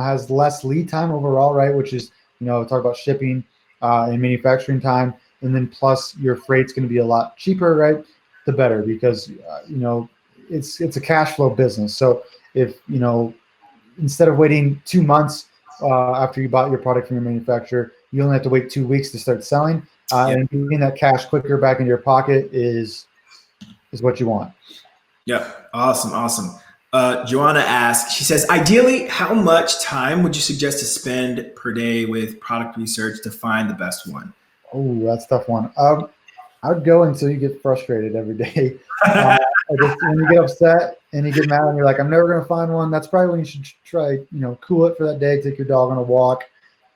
[SPEAKER 2] has less lead time overall, right? Which is, talk about shipping and manufacturing time, and then plus your freight's going to be a lot cheaper, right? The better, because it's a cash flow business. So if instead of waiting 2 months after you bought your product from your manufacturer, you only have to wait 2 weeks to start selling, and getting that cash quicker back into your pocket is what you want.
[SPEAKER 1] Yep. Awesome. Joanna asks, she says, ideally, how much time would you suggest to spend per day with product research to find the best one?
[SPEAKER 2] Oh, that's a tough one. I'd go until you get frustrated every day. When you get upset and you get mad and you're like, I'm never going to find one, that's probably when you should try, cool it for that day, take your dog on a walk,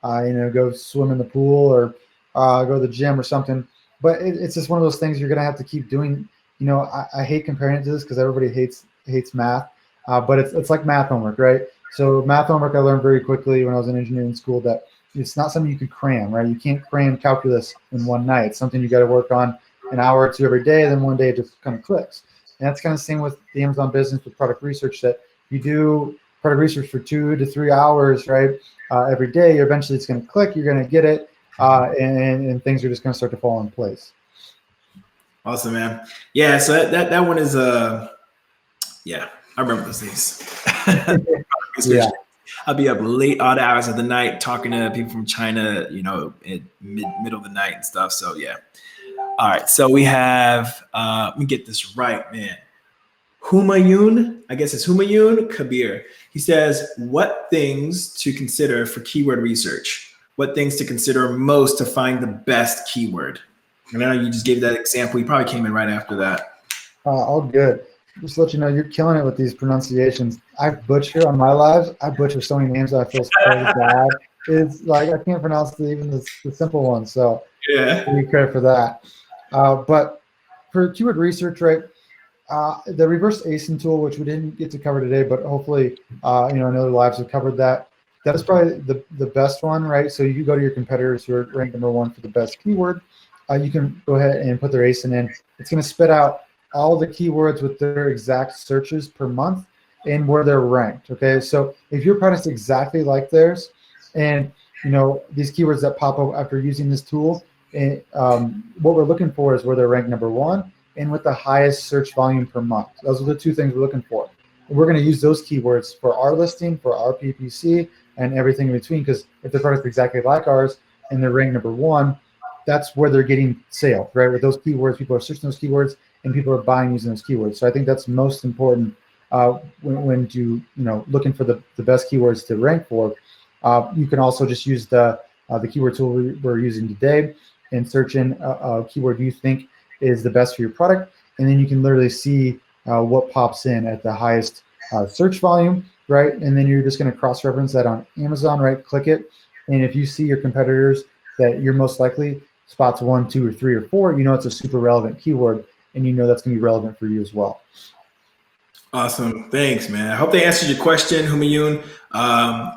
[SPEAKER 2] go swim in the pool or go to the gym or something. But it's just one of those things you're going to have to keep doing. I hate comparing it to this because everybody hates math, but it's like math homework, right? So math homework, I learned very quickly when I was in engineering school that it's not something you can cram, right? You can't cram calculus in one night. It's something you got to work on an hour or two every day, and then one day it just kind of clicks. And that's kind of the same with the Amazon business with product research, that you do product research for 2 to 3 hours, right? Every day, eventually it's going to click, you're going to get it, and things are just going to start to fall in place.
[SPEAKER 1] Awesome, man. Yeah, so that one is I remember those days.
[SPEAKER 2] Yeah.
[SPEAKER 1] I'll be up late, odd hours of the night talking to people from China, at middle of the night and stuff. So yeah. All right. So we have let me get this right, man. Humayun, I guess it's Humayun Kabir. He says, what things to consider for keyword research? What things to consider most to find the best keyword? And I know you just gave that example. You probably came in right after that.
[SPEAKER 2] All good. Just to let you know, you're killing it with these pronunciations. I butcher on my lives. I butcher so many names that I feel so bad. It's like I can't pronounce even the simple ones. So
[SPEAKER 1] yeah,
[SPEAKER 2] give me credit for that. But for keyword research, right? The reverse ASIN tool, which we didn't get to cover today, but hopefully, in other lives have covered that. That is probably the best one, right? So you go to your competitors who are ranked #1 for the best keyword. You can go ahead and put their ASIN in. It's going to spit out all the keywords with their exact searches per month and where they're ranked. Okay, so if your product's exactly like theirs, and these keywords that pop up after using this tool, and what we're looking for is where they're ranked #1 and with the highest search volume per month. Those are the 2 things we're looking for. And we're going to use those keywords for our listing, for our PPC, and everything in between. Because if the product's exactly like ours and they're ranked #1, that's where they're getting sales, right? With those keywords, people are searching those keywords and people are buying using those keywords. So I think that's most important when you looking for the best keywords to rank for. You can also just use the keyword tool we're using today and search in a keyword you think is the best for your product, and then you can literally see what pops in at the highest search volume, right? And then you're just going to cross-reference that on Amazon, right? Click it, and if you see your competitors that you're most likely spots 1, 2, or 3, or 4, it's a super relevant keyword, and that's going to be relevant for you as well.
[SPEAKER 1] Awesome. Thanks, man. I hope they answered your question, Humayun.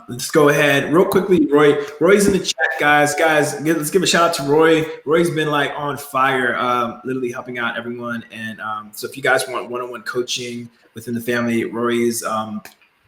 [SPEAKER 1] Let's go ahead real quickly. Roy's in the chat, guys. Let's give a shout out to Roy. Roy's been like on fire, literally helping out everyone. And so if you guys want one-on-one coaching within the family, Roy's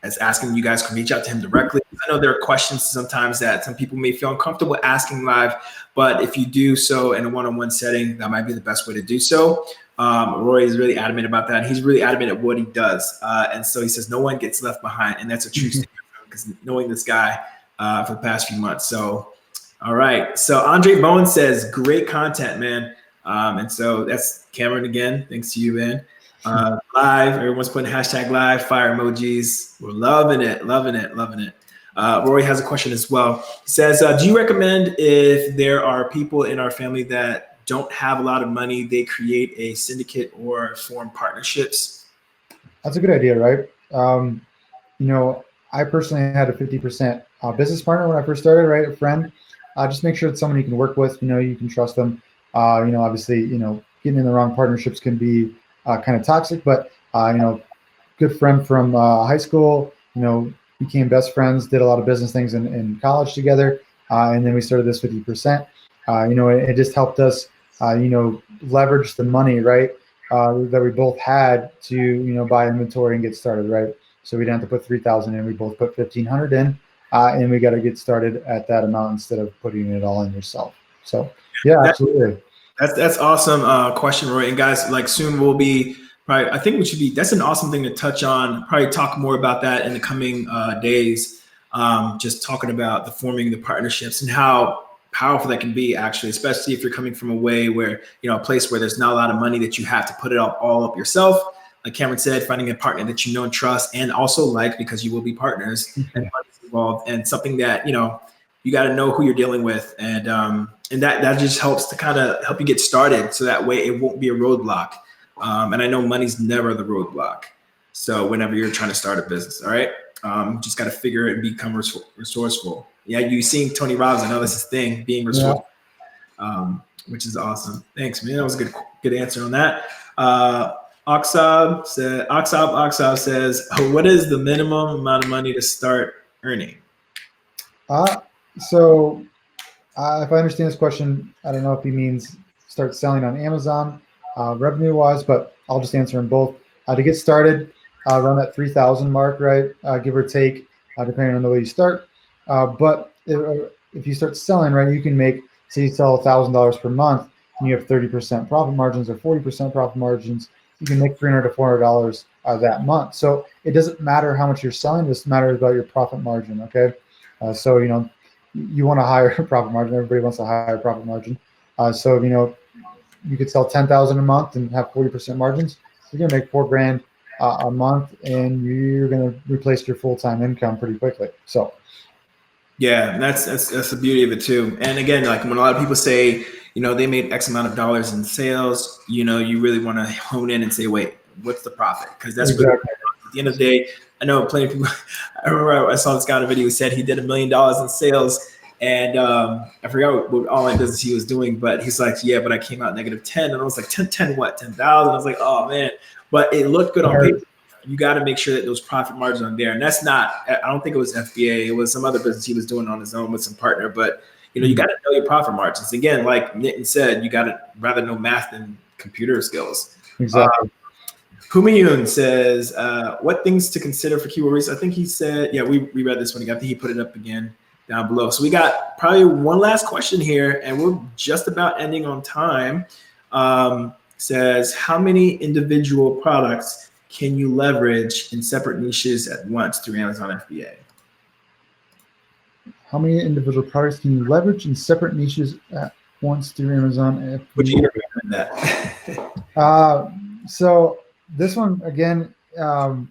[SPEAKER 1] is asking you guys can reach out to him directly. I know there are questions sometimes that some people may feel uncomfortable asking live, but if you do so in a one-on-one setting, that might be the best way to do so. Roy is really adamant about that. He's really adamant at what he does. And so he says, no one gets left behind. And that's a true statement because knowing this guy for the past few months. So, all right. So Andre Bowen says, great content, man. And so that's Cameron again. Thanks to you, man. Live. Everyone's putting hashtag live, fire emojis. We're loving it. Roy has a question as well. He says, do you recommend if there are people in our family that don't have a lot of money, they create a syndicate or form partnerships?
[SPEAKER 2] That's a good idea, right? I personally had a 50% business partner when I first started, right? A friend. Just make sure it's someone you can work with, you can trust them. Obviously, getting in the wrong partnerships can be kind of toxic, but, good friend from high school, became best friends, did a lot of business things in college together. And then we started this 50%. It just helped us, leverage the money, right, that we both had to, buy inventory and get started, right? So we didn't have to put 3,000 in. We both put 1,500 in, and we got to get started at that amount instead of putting it all in yourself. So yeah, absolutely.
[SPEAKER 1] That's awesome question, Roy. And guys, like soon we'll be probably, I think that's an awesome thing to touch on. Probably talk more about that in the coming days. Just talking about the forming the partnerships and how powerful that can be, actually, especially if you're coming from a way where, a place where there's not a lot of money that you have to put it all up yourself. Like Cameron said, finding a partner that you know and trust and also like, because you will be partners and money's involved, and something that, you got to know who you're dealing with. And that just helps to kind of help you get started. So that way it won't be a roadblock. And I know money's never the roadblock. So whenever you're trying to start a business, all right, just got to figure it and become resourceful. Yeah, you seeing Tony Robbins, I know that's his thing, being resourceful, which is awesome. Thanks, man. That was a good answer on that. Oxab says, what is the minimum amount of money to start earning?
[SPEAKER 2] So if I understand this question, I don't know if he means start selling on Amazon revenue-wise, but I'll just answer them both. To get started, around that 3,000 mark, right, give or take, depending on the way you start. But if you start selling, right, you can make, say you sell $1,000 per month and you have 30% profit margins or 40% profit margins, you can make $300 to $400 that month. So it doesn't matter how much you're selling, it just matters about your profit margin, okay? So, you want a higher profit margin. Everybody wants a higher profit margin. So, you could sell 10,000 a month and have 40% margins. You're going to make $4,000 a month, and you're going to replace your full-time income pretty quickly. So,
[SPEAKER 1] yeah, that's the beauty of it too. And again, like when a lot of people say, they made X amount of dollars in sales, you really want to hone in and say, wait, what's the profit? Because that's exactly. Really, at the end of the day, I know plenty of people. I remember I saw this guy on a video who said he did $1 million in sales, and I forgot what online business he was doing, but he's like, yeah, but I came out -10, and I was like, 10 what? 10,000. I was like, oh man, but it looked good on paper. You got to make sure that those profit margins are there, and that's not. I don't think it was FBA. It was some other business he was doing on his own with some partner, but you got to know your profit margins. Again, like Nitin said, you got to rather know math than computer skills.
[SPEAKER 2] Exactly.
[SPEAKER 1] Humayun says, what things to consider for keyword research? I think he said, yeah, we read this one again. I think he put it up again down below. So we got probably one last question here, and we're just about ending on time. Says, how many individual products can you leverage in separate niches at once through Amazon FBA?
[SPEAKER 2] How many individual products can you leverage in separate niches at once through Amazon FBA?
[SPEAKER 1] Would you recommend that?
[SPEAKER 2] So this one, again, it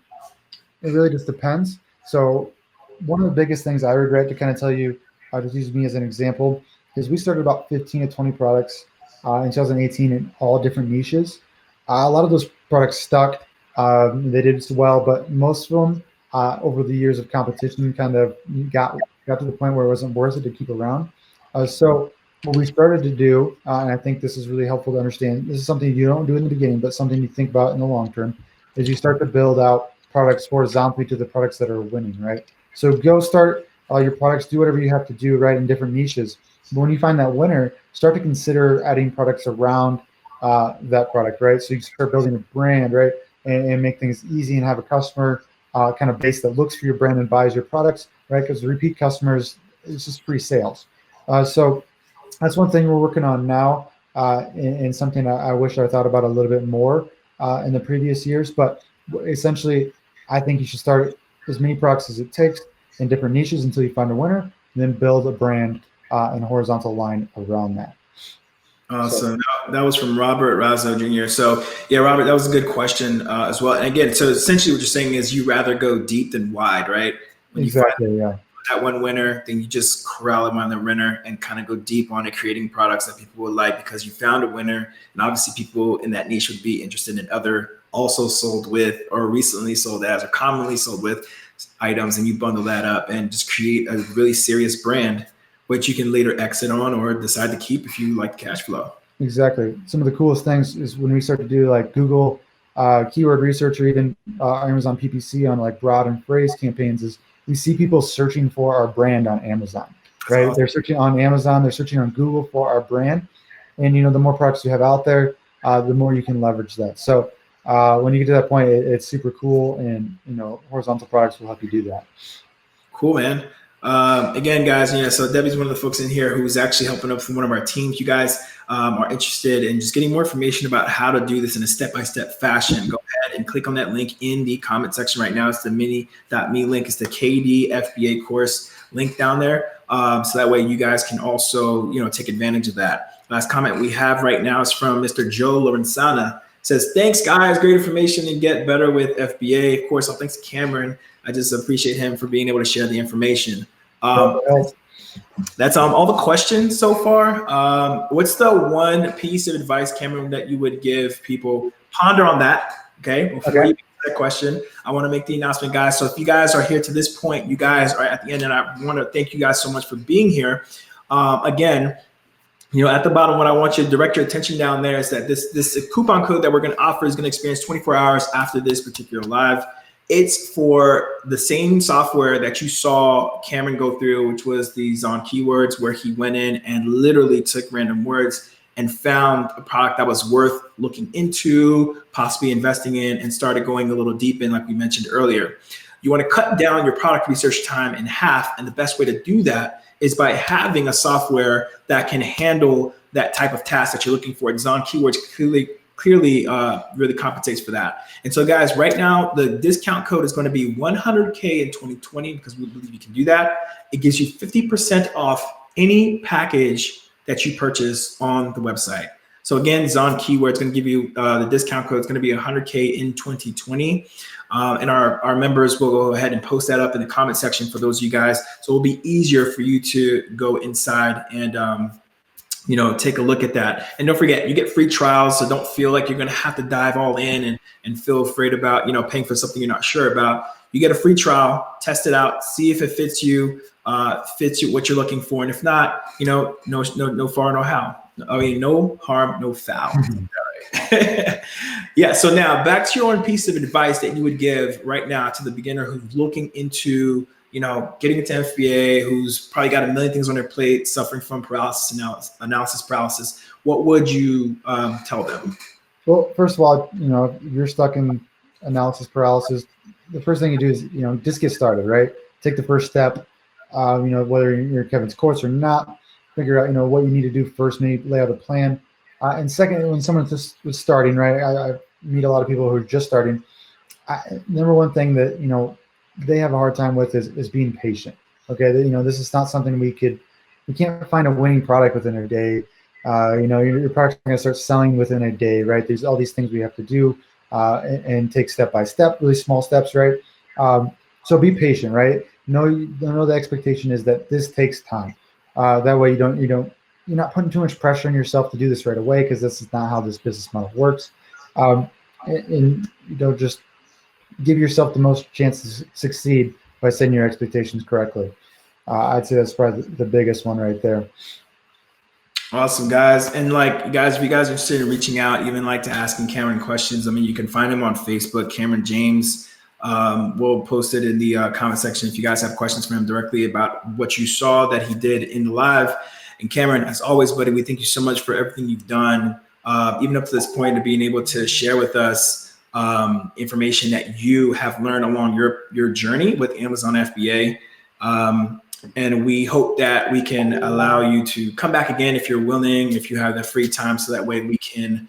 [SPEAKER 2] really just depends. So one of the biggest things I regret to kind of tell you, just use me as an example, is we started about 15 to 20 products in 2018 in all different niches. A lot of those products stuck. They did well, but most of them over the years of competition kind of got to the point where it wasn't worth it to keep around. So what we started to do, and I think this is really helpful to understand, this is something you don't do in the beginning, but something you think about in the long term, is you start to build out products horizontally to the products that are winning, right? So go start your products, do whatever you have to do, right, in different niches. But when you find that winner, start to consider adding products around that product, right? So you start building a brand, right, and make things easy and have a customer kind of base that looks for your brand and buys your products, right? Because repeat customers, it's just free sales. So that's one thing we're working on now, and something I wish I thought about a little bit more in the previous years. But essentially, I think you should start as many products as it takes in different niches until you find a winner, and then build a brand and a horizontal line around that.
[SPEAKER 1] Awesome. So, that was from Robert Razzo Jr. So yeah, Robert, that was a good question as well. And again, so essentially what you're saying is you rather go deep than wide, right? When
[SPEAKER 2] exactly,
[SPEAKER 1] you
[SPEAKER 2] yeah.
[SPEAKER 1] That one winner, then you just corral them on the winner and kind of go deep on it, creating products that people would like because you found a winner. And obviously people in that niche would be interested in other also sold with or recently sold as or commonly sold with items. And you bundle that up and just create a really serious brand, which you can later exit on or decide to keep if you like cash flow.
[SPEAKER 2] Exactly. Some of the coolest things is when we start to do like Google keyword research or even Amazon PPC on like broad and phrase campaigns is we see people searching for our brand on Amazon, right? Awesome. They're searching on Amazon, they're searching on Google for our brand. And, the more products you have out there, the more you can leverage that. So when you get to that point, it's super cool. And, horizontal products will help you do that.
[SPEAKER 1] Cool, man. Again, guys, so Debbie's one of the folks in here who's actually helping up from one of our teams. You guys are interested in just getting more information about how to do this in a step-by-step fashion, go ahead and click on that link in the comment section right now. It's the mini.me link. It's the KD FBA course link down there. So that way you guys can also, take advantage of that. Last comment we have right now is from Mr. Joe Lorenzana. Says, thanks, guys. Great information and get better with FBA. Of course, all thanks to Cameron. I just appreciate him for being able to share the information. That's all the questions so far. What's the one piece of advice, Cameron, that you would give people? Ponder on that, okay? Before you answer that question, I want to make the announcement, guys. So if you guys are here to this point, you guys are at the end, and I want to thank you guys so much for being here. Again, at the bottom, what I want you to direct your attention down there is that this coupon code that we're going to offer is going to experience 24 hours after this particular live. It's for the same software that you saw Cameron go through, which was the ZonKeywords, where he went in and literally took random words and found a product that was worth looking into, possibly investing in, and started going a little deep in, like we mentioned earlier. You want to cut down your product research time in half, and the best way to do that is by having a software that can handle that type of task that you're looking for. ZonKeywords clearly really compensates for that. And so guys, right now, the discount code is going to be 100K in 2020 because we believe you can do that. It gives you 50% off any package that you purchase on the website. So again, ZonKeywords is going to give you the discount code is going to be 100K in 2020. And our members will go ahead and post that up in the comment section for those of you guys. So it'll be easier for you to go inside and take a look at that. And don't forget, you get free trials. So don't feel like you're going to have to dive all in and feel afraid about, paying for something you're not sure about. You get a free trial, test it out, see if it fits you, what you're looking for. And if not, no far, no how. I mean, no harm, no foul. Yeah. So now back to your own piece of advice that you would give right now to the beginner who's looking into, getting into FBA, who's probably got a million things on their plate, suffering from analysis paralysis. What would you tell them?
[SPEAKER 2] Well, first of all, if you're stuck in analysis paralysis, the first thing you do is, just get started, right? Take the first step, whether you're in Kevin's course or not, figure out, what you need to do first, maybe lay out a plan. And second, when someone just was starting, right, I meet a lot of people who are just starting. Number one thing that, they have a hard time with is being patient. Okay. This is not something we can't find a winning product within a day. Your product's going to start selling within a day, right? There's all these things we have to do and take step by step, really small steps, right? So be patient, right? Know the expectation is that this takes time. That way you're not putting too much pressure on yourself to do this right away, because this is not how this business model works. And just give yourself the most chance to succeed by setting your expectations correctly. I'd say that's probably the biggest one right there.
[SPEAKER 1] Awesome, guys. And if you guys are interested in reaching out, even to asking Cameron questions, I mean, you can find him on Facebook, Cameron James. We'll post it in the comment section if you guys have questions for him directly about what you saw that he did in the live. And Camron, as always, buddy, we thank you so much for everything you've done, even up to this point, to being able to share with us information that you have learned along your journey with Amazon FBA. And we hope that we can allow you to come back again if you're willing, if you have the free time, so that way we can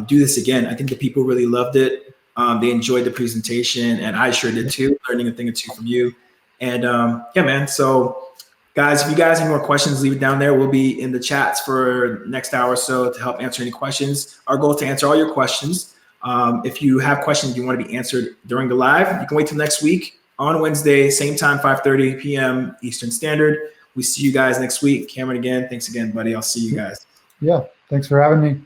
[SPEAKER 1] do this again. I think the people really loved it. They enjoyed the presentation, and I sure did too, learning a thing or two from you. And yeah, man. So guys, if you guys have any more questions, leave it down there. We'll be in the chats for next hour or so to help answer any questions. Our goal is to answer all your questions. If you have questions you want to be answered during the live, you can wait till next week on Wednesday, same time, 5:30 p.m. Eastern Standard. We see you guys next week. Cameron, again, thanks again, buddy. I'll see you guys.
[SPEAKER 2] Yeah, thanks for having me.